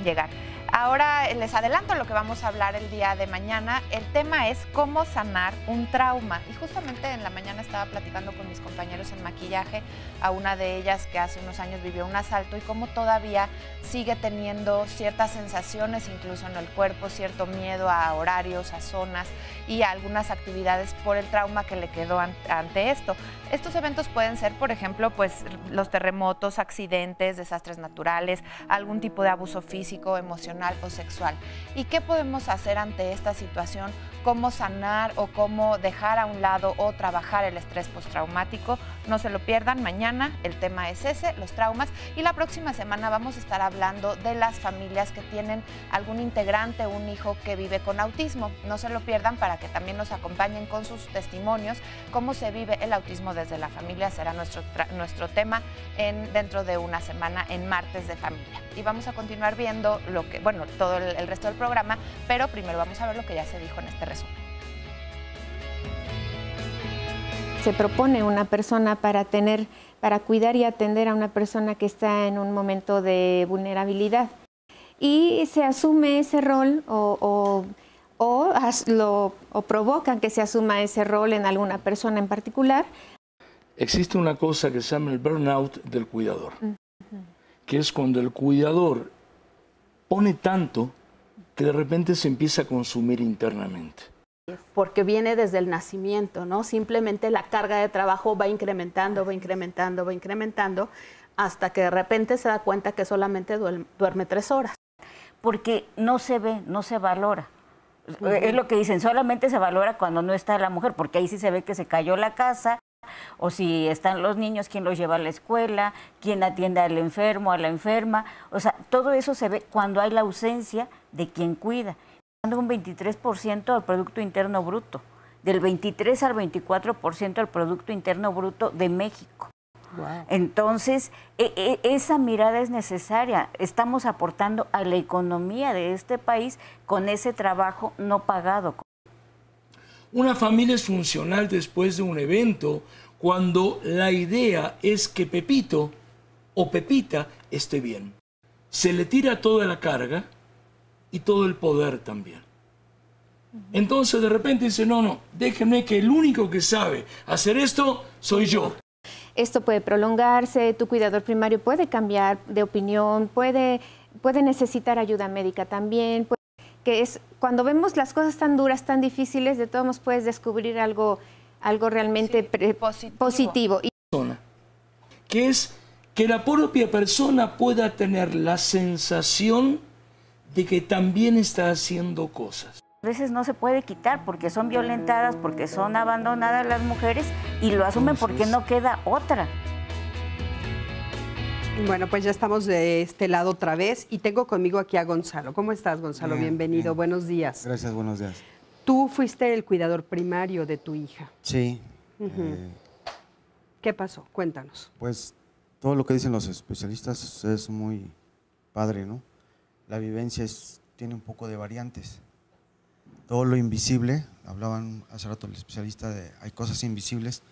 llegar. Ahora les adelanto lo que vamos a hablar el día de mañana. El tema es cómo sanar un trauma. Y justamente en la mañana estaba platicando con mis compañeros en maquillaje, a una de ellas que hace unos años vivió un asalto y cómo todavía sigue teniendo ciertas sensaciones incluso en el cuerpo, cierto miedo a horarios, a zonas y a algunas actividades por el trauma que le quedó ante esto. Estos eventos pueden ser, por ejemplo, pues los terremotos, accidentes, desastres naturales, algún tipo de abuso físico, emocional o sexual. ¿Y qué podemos hacer ante esta situación? ¿Cómo sanar o cómo dejar a un lado o trabajar el estrés postraumático? No se lo pierdan, mañana el tema es ese, los traumas, y la próxima semana vamos a estar hablando de las familias que tienen algún integrante, un hijo que vive con autismo. No se lo pierdan para que también nos acompañen con sus testimonios, cómo se vive el autismo desde la familia. Será nuestro tema dentro de una semana en Martes de Familia. Y vamos a continuar viendo todo el resto del programa, pero primero vamos a ver lo que ya se dijo en este resumen. Se propone una persona para cuidar y atender a una persona que está en un momento de vulnerabilidad. Y se asume ese rol o provocan que se asuma ese rol en alguna persona en particular. Existe una cosa que se llama el burnout del cuidador, que es cuando el cuidador pone tanto que de repente se empieza a consumir internamente. Porque viene desde el nacimiento, ¿no? Simplemente la carga de trabajo va incrementando, hasta que de repente se da cuenta que solamente duerme 3 horas. Porque no se ve, no se valora. Es lo que dicen, solamente se valora cuando no está la mujer, porque ahí sí se ve que se cayó la casa, o si están los niños, quién los lleva a la escuela, quién atiende al enfermo, a la enferma. O sea, todo eso se ve cuando hay la ausencia de quien cuida. Un 23% del Producto Interno Bruto, del 23 al 24% del Producto Interno Bruto de México. Wow. Entonces, esa mirada es necesaria. Estamos aportando a la economía de este país con ese trabajo no pagado. Una familia es funcional después de un evento cuando la idea es que Pepito o Pepita esté bien. Se le tira toda la carga y todo el poder también. Entonces de repente dice, no, déjenme que el único que sabe hacer esto soy yo. Esto puede prolongarse, tu cuidador primario puede cambiar de opinión, puede necesitar ayuda médica también, que es cuando vemos las cosas tan duras, tan difíciles, de todos modos puedes descubrir algo realmente positivo. Que es que la propia persona pueda tener la sensación de que también está haciendo cosas. A veces no se puede quitar porque son violentadas, porque son abandonadas las mujeres y lo asumen porque no queda otra. Bueno, pues ya estamos de este lado otra vez y tengo conmigo aquí a Gonzalo. ¿Cómo estás, Gonzalo? Bien, bienvenido, bien. Buenos días. Gracias, buenos días. Tú fuiste el cuidador primario de tu hija. Sí. ¿Qué pasó? Cuéntanos. Pues todo lo que dicen los especialistas es muy padre, ¿no? La vivencia tiene un poco de variantes. Todo lo invisible, hablaban hace rato el especialista de hay cosas invisibles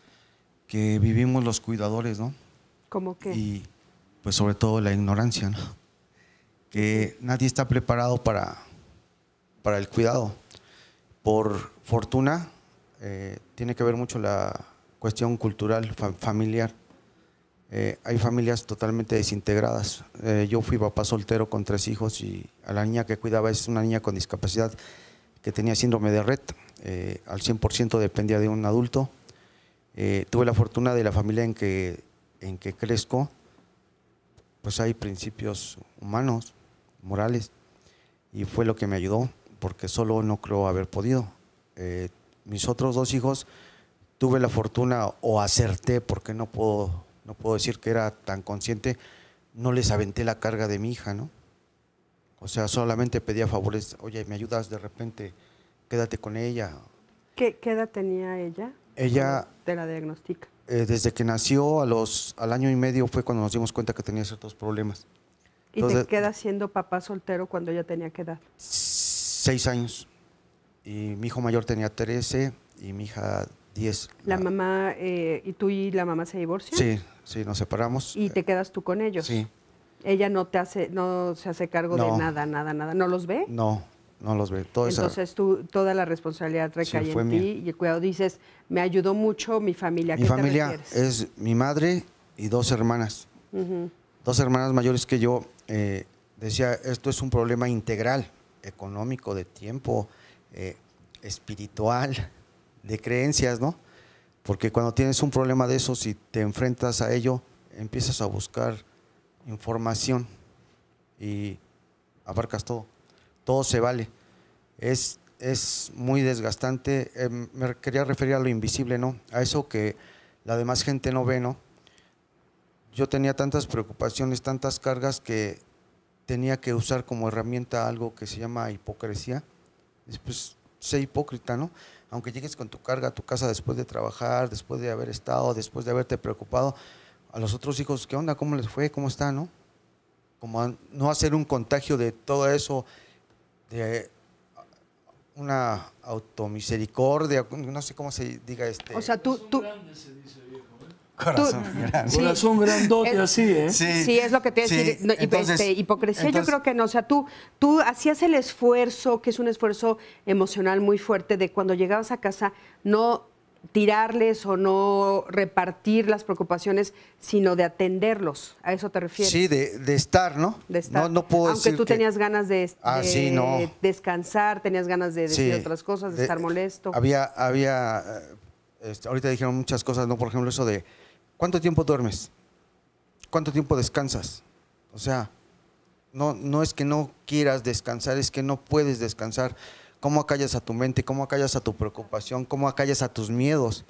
que vivimos los cuidadores, ¿no? ¿Cómo qué? Y pues sobre todo la ignorancia, ¿no? Que nadie está preparado para el cuidado. Por fortuna, tiene que ver mucho la cuestión cultural, familiar. Hay familias totalmente desintegradas. Yo fui papá soltero con 3 hijos y a la niña que cuidaba es una niña con discapacidad que tenía síndrome de Rett, al 100% dependía de un adulto. Tuve la fortuna de la familia en que crezco, pues hay principios humanos, morales, y fue lo que me ayudó, porque solo no creo haber podido. Mis otros 2 hijos tuve la fortuna o acerté, porque no puedo decir que era tan consciente, no les aventé la carga de mi hija, ¿no? O sea, solamente pedía favores, oye, ¿me ayudas de repente? Quédate con ella. ¿Qué edad tenía ella? Ella… ¿Te la diagnostica? Desde que nació, al año y medio fue cuando nos dimos cuenta que tenía ciertos problemas. ¿Y te quedas siendo papá soltero cuando ella tenía qué edad? 6 años. Y mi hijo mayor tenía 13 y mi hija 10. ¿La mamá, y tú y la mamá se divorcian? Sí, nos separamos. ¿Y te quedas tú con ellos? Sí. ¿Ella no se hace cargo de nada? ¿No los ve? No los ve. Entonces toda la responsabilidad recae en ti y el cuidado. Dices, me ayudó mucho mi familia. Mi familia es mi madre y 2 hermanas. 2 hermanas mayores que yo. Decía, esto es un problema integral, económico, de tiempo, espiritual, de creencias, ¿no? Porque cuando tienes un problema de esos y te enfrentas a ello, empiezas a buscar información y abarcas todo. Todo se vale. Es muy desgastante. Me quería referir a lo invisible, ¿no? A eso que la demás gente no ve, ¿no? Yo tenía tantas preocupaciones, tantas cargas que tenía que usar como herramienta algo que se llama hipocresía. Después, sé hipócrita, ¿no? Aunque llegues con tu carga a tu casa después de trabajar, después de haber estado, después de haberte preocupado, a los otros hijos, ¿qué onda? ¿Cómo les fue? ¿Cómo están? ¿No? Como no hacer un contagio de todo eso, de una automisericordia, no sé cómo se diga O sea, tú Corazón grande. Sí. Corazón grandote, así, ¿eh? Sí, es lo que te iba a decir. No, hipocresía, yo creo que no. O sea, tú hacías el esfuerzo, que es un esfuerzo emocional muy fuerte, de cuando llegabas a casa, no tirarles o no repartir las preocupaciones, sino de atenderlos. ¿A eso te refieres? Sí, de estar, ¿no? De estar. No puedo Aunque decir tú tenías ganas de sí, no. descansar, tenías ganas de decir otras cosas, de estar molesto. Ahorita dijeron muchas cosas, ¿no? Por ejemplo, eso de ¿cuánto tiempo duermes? ¿Cuánto tiempo descansas? O sea, no es que no quieras descansar, es que no puedes descansar. ¿Cómo acallas a tu mente? ¿Cómo acallas a tu preocupación? ¿Cómo acallas a tus miedos?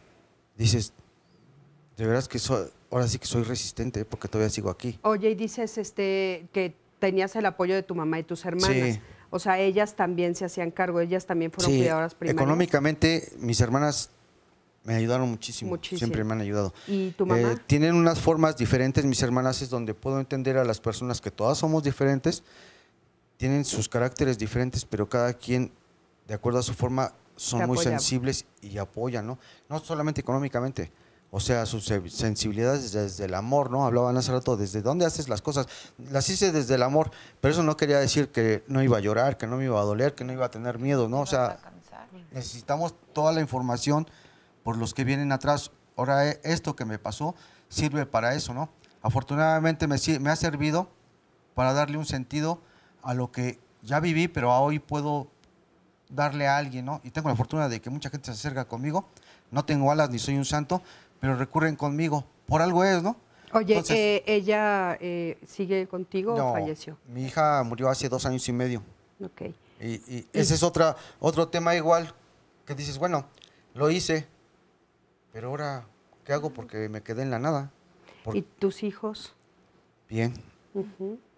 Dices, De veras que ahora sí que soy resistente porque todavía sigo aquí. Oye, y dices que tenías el apoyo de tu mamá y tus hermanas. Sí. O sea, ellas también se hacían cargo, ellas también fueron cuidadoras primarias. Económicamente, mis hermanas me ayudaron muchísimo. Siempre me han ayudado. ¿Y tu mamá? Tienen unas formas diferentes, mis hermanas, es donde puedo entender a las personas que todas somos diferentes, tienen sus caracteres diferentes, pero cada quien, de acuerdo a su forma, son muy sensibles y apoyan, ¿no? No solamente económicamente, o sea, sus sensibilidades desde el amor, ¿no? Hablaban hace rato, ¿desde dónde haces las cosas? Las hice desde el amor, pero eso no quería decir que no iba a llorar, que no me iba a doler, que no iba a tener miedo, ¿no? O sea, necesitamos toda la información por los que vienen atrás. Ahora, esto que me pasó sirve para eso, ¿no? Afortunadamente me ha servido para darle un sentido a lo que ya viví, pero hoy puedo darle a alguien, ¿no? Y tengo la fortuna de que mucha gente se acerca conmigo. No tengo alas ni soy un santo, pero recurren conmigo. Por algo es, ¿no? Oye, Entonces, ¿ella sigue contigo no, o falleció? Mi hija murió hace 2 años y medio. Ok. Y ese es otro tema igual, que dices, bueno, lo hice, pero ahora, ¿qué hago? Porque me quedé en la nada. ¿Y tus hijos? Bien.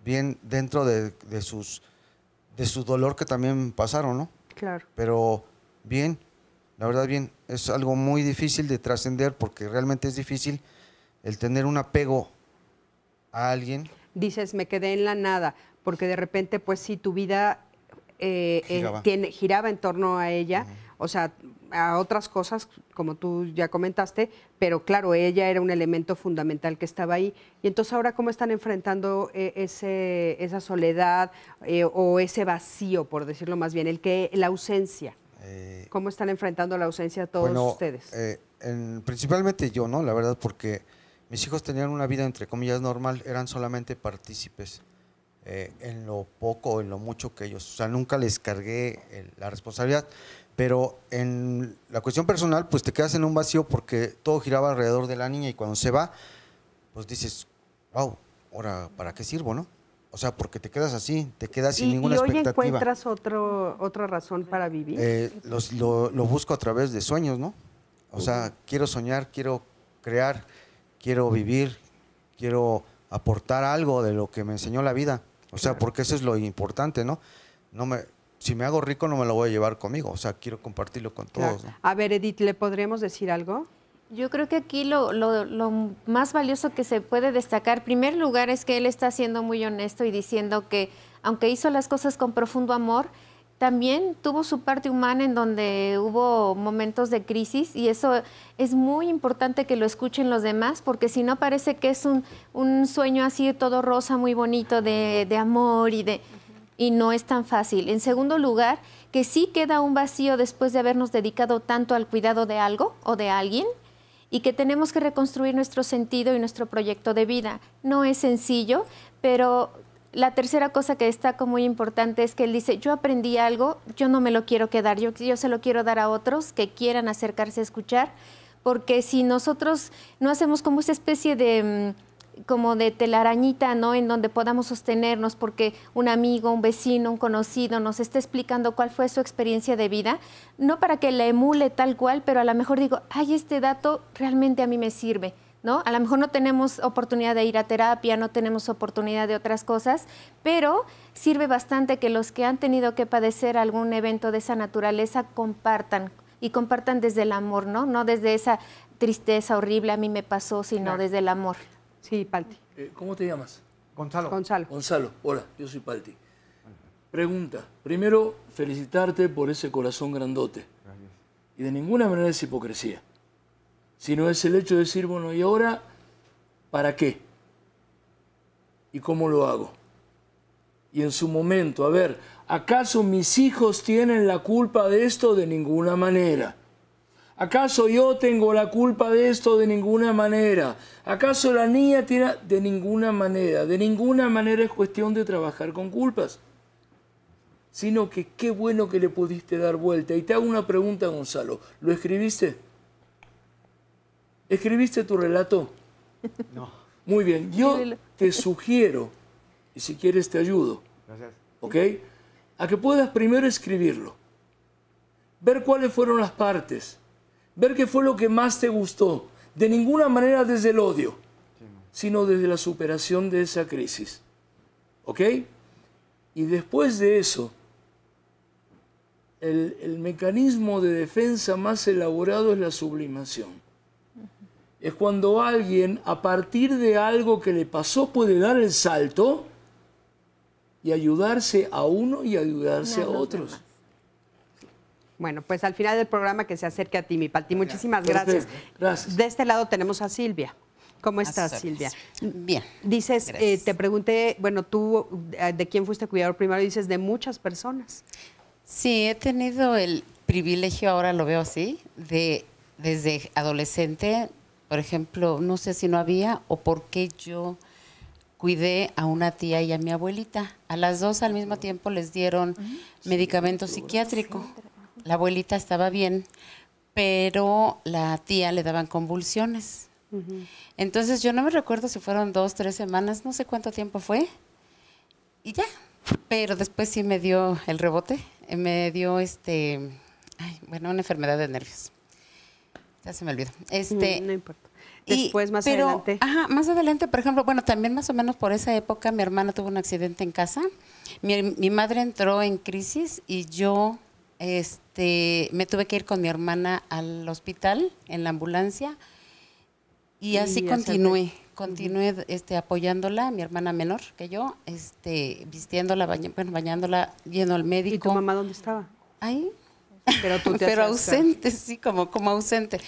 Bien dentro de su dolor que también pasaron, ¿no? Claro. Pero bien, la verdad bien. Es algo muy difícil de trascender porque realmente es difícil el tener un apego a alguien. Dices, me quedé en la nada, porque de repente, pues sí, tu vida giraba en torno a ella, o sea, a otras cosas, como tú ya comentaste, pero claro, ella era un elemento fundamental que estaba ahí. Y entonces ahora, ¿cómo están enfrentando esa soledad o ese vacío, por decirlo más bien, la ausencia? ¿Cómo están enfrentando la ausencia todos ustedes? Principalmente yo, ¿no? La verdad, porque mis hijos tenían una vida, entre comillas, normal, eran solamente partícipes en lo poco o en lo mucho que ellos, o sea, nunca les cargué la responsabilidad, pero en la cuestión personal, pues te quedas en un vacío porque todo giraba alrededor de la niña y cuando se va, pues dices, wow, ahora, ¿para qué sirvo, no? O sea, porque te quedas así, te quedas sin ninguna expectativa. ¿Y hoy encuentras otra razón para vivir? Lo busco a través de sueños, ¿no? O sea, quiero soñar, quiero crear, quiero vivir, quiero aportar algo de lo que me enseñó la vida. O sea, porque eso es lo importante, ¿no? Si me hago rico no me lo voy a llevar conmigo, o sea, quiero compartirlo con todos, ¿no? A ver, Edith, ¿le podríamos decir algo? Yo creo que aquí lo más valioso que se puede destacar, en primer lugar, es que él está siendo muy honesto y diciendo que, aunque hizo las cosas con profundo amor, también tuvo su parte humana en donde hubo momentos de crisis, y eso es muy importante que lo escuchen los demás, porque si no parece que es un sueño así todo rosa, muy bonito de amor y no es tan fácil. En segundo lugar, que sí queda un vacío después de habernos dedicado tanto al cuidado de algo o de alguien, y que tenemos que reconstruir nuestro sentido y nuestro proyecto de vida. No es sencillo, pero la tercera cosa que destaco muy importante es que él dice, yo aprendí algo, yo no me lo quiero quedar, yo se lo quiero dar a otros que quieran acercarse a escuchar, porque si nosotros no hacemos como esa especie de telarañita, ¿no? En donde podamos sostenernos porque un amigo, un vecino, un conocido nos está explicando cuál fue su experiencia de vida, no para que la emule tal cual, pero a lo mejor digo, ay, este dato realmente a mí me sirve, ¿no? A lo mejor no tenemos oportunidad de ir a terapia, no tenemos oportunidad de otras cosas, pero sirve bastante que los que han tenido que padecer algún evento de esa naturaleza compartan, y compartan desde el amor, ¿no? No desde esa tristeza horrible, a mí me pasó, sino desde el amor. Sí, Palti. ¿Cómo te llamas? Gonzalo. Gonzalo, hola, yo soy Palti. Pregunta, primero, felicitarte por ese corazón grandote. Gracias. Y de ninguna manera es hipocresía, sino es el hecho de decir, bueno, ¿y ahora para qué? ¿Y cómo lo hago? Y en su momento, a ver, ¿acaso mis hijos tienen la culpa de esto? De ninguna manera. ¿Acaso yo tengo la culpa de esto? De ninguna manera. ¿Acaso la niña tiene? De ninguna manera. De ninguna manera es cuestión de trabajar con culpas. Sino que qué bueno que le pudiste dar vuelta. Y te hago una pregunta, Gonzalo. ¿Lo escribiste? ¿Escribiste tu relato? No. Muy bien. Yo te sugiero, y si quieres te ayudo, Gracias. ¿ok? A que puedas primero escribirlo. Ver cuáles fueron las partes. Ver qué fue lo que más te gustó. de ninguna manera desde el odio, sino desde la superación de esa crisis. ¿Ok? Y después de eso, el mecanismo de defensa más elaborado es la sublimación. Es cuando alguien, a partir de algo que le pasó, puede dar el salto y ayudarse a uno y ayudarse a otros. Bueno, pues al final del programa que se acerque a ti, mi Pati. Muchísimas gracias. Gracias. De este lado tenemos a Silvia. ¿Cómo estás, Silvia? Bien. Dices, te pregunté, bueno, tú, ¿de quién fuiste cuidador primario? Dices, de muchas personas. Sí, he tenido el privilegio, ahora lo veo así, de desde adolescente, por ejemplo, no sé si no había o por qué yo cuidé a una tía y a mi abuelita. A las dos al mismo tiempo les dieron medicamento psiquiátrico. La abuelita estaba bien, pero la tía le daban convulsiones. Entonces yo no me recuerdo si fueron 2, 3 semanas, no sé cuánto tiempo fue, y ya. Pero después sí me dio el rebote, me dio una enfermedad de nervios. Ya se me olvidó. No importa. Después, más adelante. Ajá, más adelante, por ejemplo, bueno, también más o menos por esa época mi hermana tuvo un accidente en casa. Mi madre entró en crisis y yo me tuve que ir con mi hermana al hospital en la ambulancia y así continué apoyándola, mi hermana menor que yo, vistiéndola, bañándola, yendo al médico. ¿Y tu mamá dónde estaba? Ahí. Pero ausente, sí, como ausente.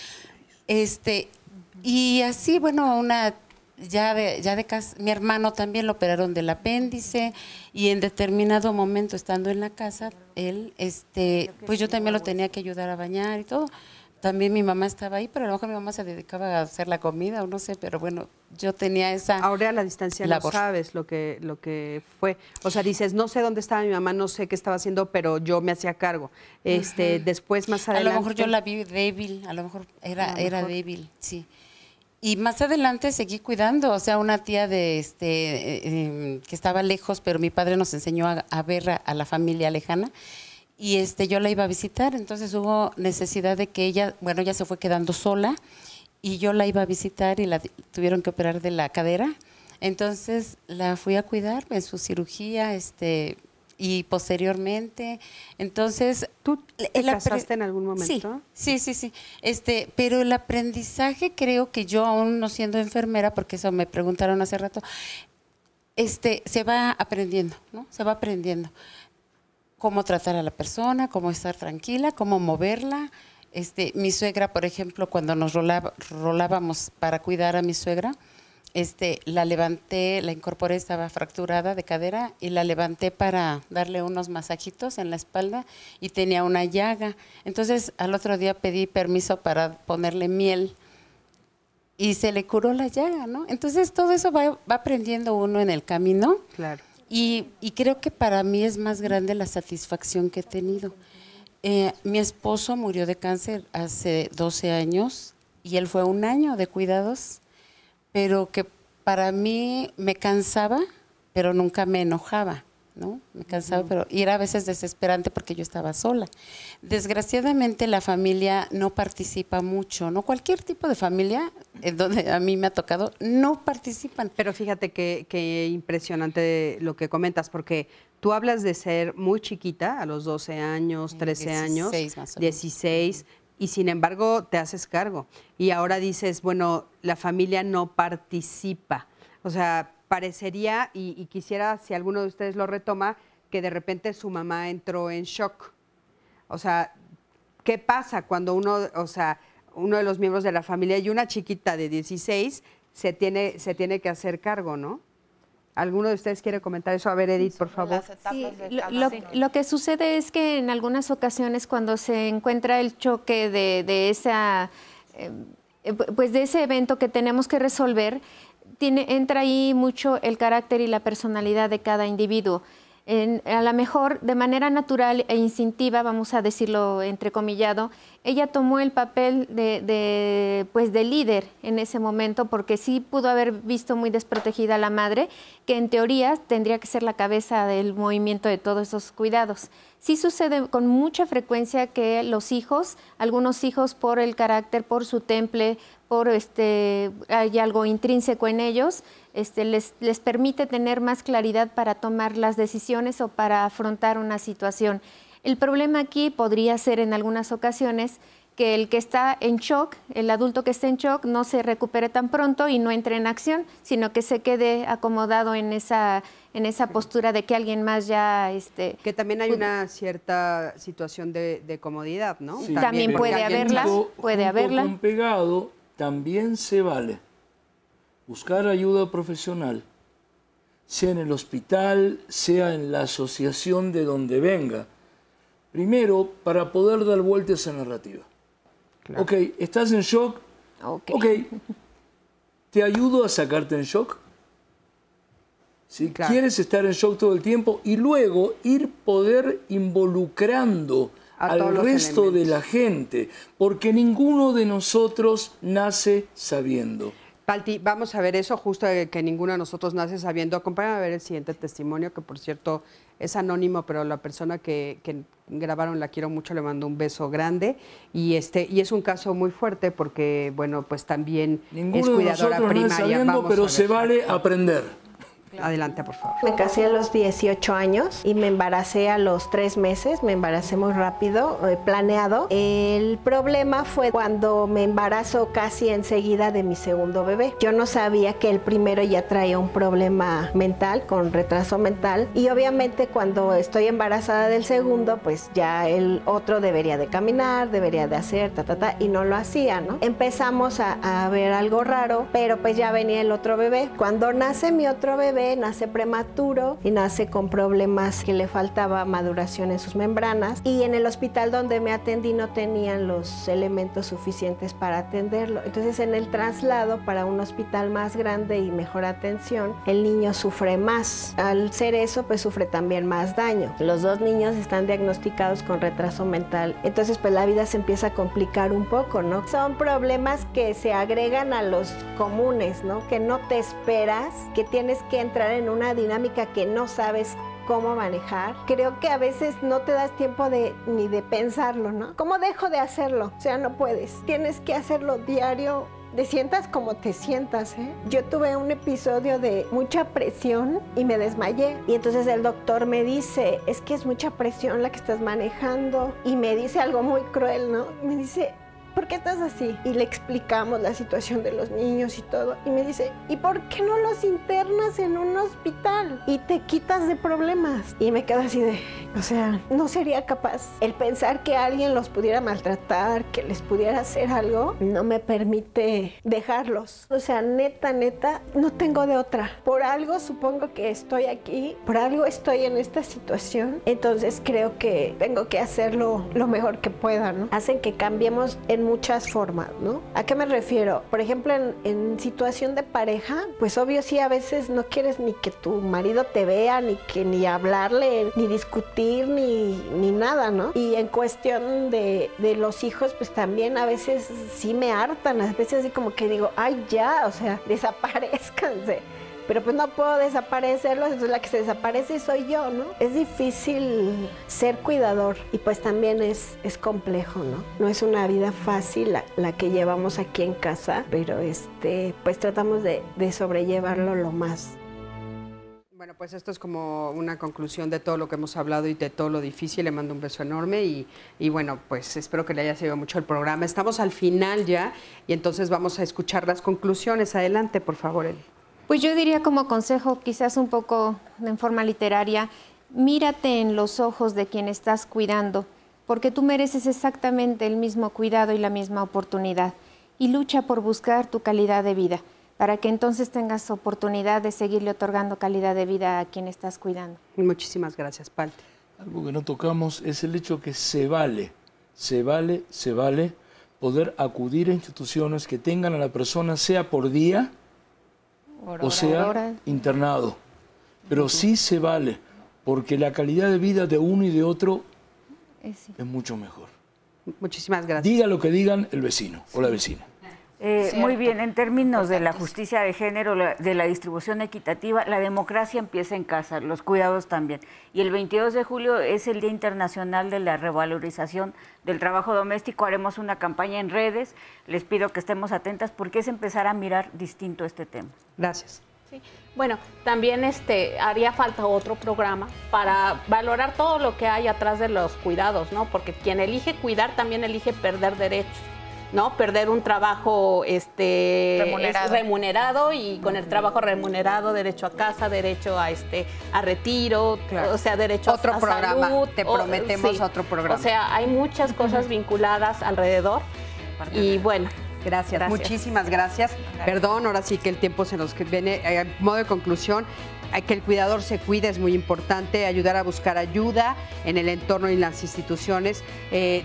Y así, bueno, mi hermano también lo operaron del apéndice y en determinado momento, estando en la casa, él, pues yo también lo tenía que ayudar a bañar y todo. También mi mamá estaba ahí, pero a lo mejor mi mamá se dedicaba a hacer la comida o no sé, pero bueno, yo tenía esa Ahora a la distancia labor. No sabes lo que fue. O sea, dices, no sé dónde estaba mi mamá, no sé qué estaba haciendo, pero yo me hacía cargo. Después, más adelante. A lo mejor yo la vi débil, a lo mejor era débil, sí. Y más adelante seguí cuidando, o sea, una tía que estaba lejos, pero mi padre nos enseñó a ver a la familia lejana. Y yo la iba a visitar, entonces hubo necesidad de que ella se fue quedando sola y yo la iba a visitar y la tuvieron que operar de la cadera. Entonces la fui a cuidar en su cirugía y posteriormente. Entonces, ¿tú te casaste en algún momento? Sí. Pero el aprendizaje, creo que yo, aún no siendo enfermera, porque eso me preguntaron hace rato, se va aprendiendo, ¿no? Se va aprendiendo. Cómo tratar a la persona, cómo estar tranquila, cómo moverla. Mi suegra, por ejemplo, cuando nos rolábamos para cuidar a mi suegra, la levanté, la incorporé, estaba fracturada de cadera y la levanté para darle unos masajitos en la espalda y tenía una llaga. Entonces, al otro día pedí permiso para ponerle miel y se le curó la llaga, ¿no? Entonces, todo eso va aprendiendo uno en el camino. Claro. Y creo que para mí es más grande la satisfacción que he tenido. Mi esposo murió de cáncer hace 12 años y él fue 1 año de cuidados, pero que para mí me cansaba, pero nunca me enojaba, ¿no? Me cansaba, y era a veces desesperante porque yo estaba sola. Desgraciadamente la familia no participa mucho, ¿no? Cualquier tipo de familia, donde a mí me ha tocado, no participan. Pero fíjate que impresionante lo que comentas, porque tú hablas de ser muy chiquita, a los 12 años, 13 años, 16, y sin embargo te haces cargo. Y ahora dices, bueno, la familia no participa. O sea, parecería, y quisiera, si alguno de ustedes lo retoma, que de repente su mamá entró en shock. O sea, ¿qué pasa cuando uno de los miembros de la familia y una chiquita de 16 se tiene que hacer cargo, ¿no? ¿Alguno de ustedes quiere comentar eso? A ver, Edith, por favor. Sí, lo que sucede es que en algunas ocasiones cuando se encuentra el choque de ese evento que tenemos que resolver, entra ahí mucho el carácter y la personalidad de cada individuo. A lo mejor de manera natural e instintiva, vamos a decirlo entrecomillado, ella tomó el papel de líder en ese momento, porque sí pudo haber visto muy desprotegida a la madre, que en teoría tendría que ser la cabeza del movimiento de todos esos cuidados. Sí sucede con mucha frecuencia que los hijos, algunos hijos por el carácter, por su temple, por hay algo intrínseco en ellos, les permite tener más claridad para tomar las decisiones o para afrontar una situación. El problema aquí podría ser en algunas ocasiones que el que está en shock, el adulto que está en shock, no se recupere tan pronto y no entre en acción, sino que se quede acomodado en esa postura de que alguien más ya... que también hay una cierta situación de comodidad, ¿no? Sí, también puede haberla, puede haberla. Con pegado también se vale buscar ayuda profesional, sea en el hospital, sea en la asociación de donde venga. Primero, para poder dar vuelta a esa narrativa. Claro. Ok, ¿estás en shock? Ok. ¿Te ayudo a sacarte en shock? ¿Sí? Claro. ¿Quieres estar en shock todo el tiempo? Y luego poder involucrando al resto de la gente, porque ninguno de nosotros nace sabiendo. Palti, vamos a ver eso, justo que ninguno de nosotros nace sabiendo. Acompáñame a ver el siguiente testimonio, que por cierto es anónimo, pero la persona que grabaron la quiero mucho, le mando un beso grande. Y es un caso muy fuerte porque, bueno, pues también es cuidadora primaria. Sabiendo, pero se vale aprender. Adelante, por favor. Me casé a los 18 años y me embaracé a los 3 meses. Me embaracé muy rápido, planeado. El problema fue cuando me embarazo casi enseguida de mi segundo bebé. Yo no sabía que el primero ya traía un problema mental, con retraso mental. Y obviamente cuando estoy embarazada del segundo, pues ya el otro debería de caminar, debería de hacer, y no lo hacía, ¿no? Empezamos a ver algo raro, pero pues ya venía el otro bebé. Cuando nace mi otro bebé, nace prematuro y nace con problemas que le faltaba maduración en sus membranas, y en el hospital donde me atendí no tenían los elementos suficientes para atenderlo. Entonces en el traslado para un hospital más grande y mejor atención, el niño sufre más. Al ser eso, pues sufre también más daño. Los dos niños están diagnosticados con retraso mental, entonces pues la vida se empieza a complicar un poco, ¿no? Son problemas que se agregan a los comunes, ¿no? Que no te esperas, que tienes que entrar en una dinámica que no sabes cómo manejar. Creo que a veces no te das tiempo ni de pensarlo, ¿no? ¿Cómo dejo de hacerlo? O sea, no puedes. Tienes que hacerlo diario. Te sientas como te sientas, ¿eh? Yo tuve un episodio de mucha presión y me desmayé. Y entonces el doctor me dice, es que es mucha presión la que estás manejando. Y me dice algo muy cruel, ¿no? Me dice, ¿por qué estás así? Y le explicamos la situación de los niños y todo. Y me dice, ¿y por qué no los internas en un hospital? Y te quitas de problemas. Y me quedo así de, o sea, no sería capaz. El pensar que alguien los pudiera maltratar, que les pudiera hacer algo, no me permite dejarlos. O sea, neta, no tengo de otra. Por algo supongo que estoy aquí, por algo estoy en esta situación. Entonces creo que tengo que hacerlo lo mejor que pueda, ¿no? Hacen que cambiemos en muchas formas, ¿no? ¿A qué me refiero? Por ejemplo, en situación de pareja, pues obvio sí, a veces no quieres ni que tu marido te vea, ni hablarle, ni discutir, ni nada, ¿no? Y en cuestión de los hijos, pues también a veces sí me hartan, a veces así como que digo, ay ya, o sea, desaparezcanse. Pero pues no puedo desaparecerlos, entonces la que se desaparece soy yo, ¿no? Es difícil ser cuidador y pues también es complejo, ¿no? No es una vida fácil la que llevamos aquí en casa, pero pues tratamos de sobrellevarlo lo más. Bueno, pues esto es como una conclusión de todo lo que hemos hablado y de todo lo difícil. Le mando un beso enorme y bueno, pues espero que le haya servido mucho el programa. Estamos al final ya y entonces vamos a escuchar las conclusiones. Adelante, por favor, Eli. Pues yo diría como consejo, quizás un poco en forma literaria, mírate en los ojos de quien estás cuidando, porque tú mereces exactamente el mismo cuidado y la misma oportunidad, y lucha por buscar tu calidad de vida, para que entonces tengas oportunidad de seguirle otorgando calidad de vida a quien estás cuidando. Muchísimas gracias, Palti. Algo que no tocamos es el hecho que se vale poder acudir a instituciones que tengan a la persona, sea por día, o sea, internado. Pero sí se vale, porque la calidad de vida de uno y de otro es mucho mejor. Muchísimas gracias. Diga lo que digan el vecino o la vecina. Muy bien, en términos de la justicia de género, de la distribución equitativa, la democracia empieza en casa, los cuidados también. Y el 22 de julio es el Día Internacional de la Revalorización del Trabajo Doméstico. Haremos una campaña en redes. Les pido que estemos atentas porque es empezar a mirar distinto este tema. Gracias. Sí. Bueno, también haría falta otro programa para valorar todo lo que hay atrás de los cuidados, ¿no? Porque quien elige cuidar también elige perder derechos, ¿no? Perder un trabajo remunerado y con el trabajo remunerado derecho a casa, derecho a retiro, claro. O sea, derecho a programa. Salud. Te prometemos otro programa. O sea, hay muchas cosas vinculadas alrededor y bueno. Gracias, muchísimas gracias. Perdón, ahora sí que el tiempo se nos viene. A modo de conclusión, que el cuidador se cuide es muy importante, ayudar a buscar ayuda en el entorno y en las instituciones,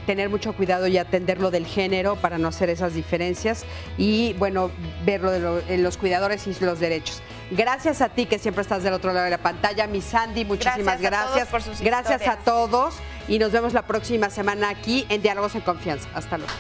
tener mucho cuidado y atender lo del género para no hacer esas diferencias y, bueno, verlo en los cuidadores y los derechos. Gracias a ti que siempre estás del otro lado de la pantalla, mi Sandy, muchísimas gracias. Por sus gracias historias. a todos y nos vemos la próxima semana aquí en Diálogos en Confianza. Hasta luego.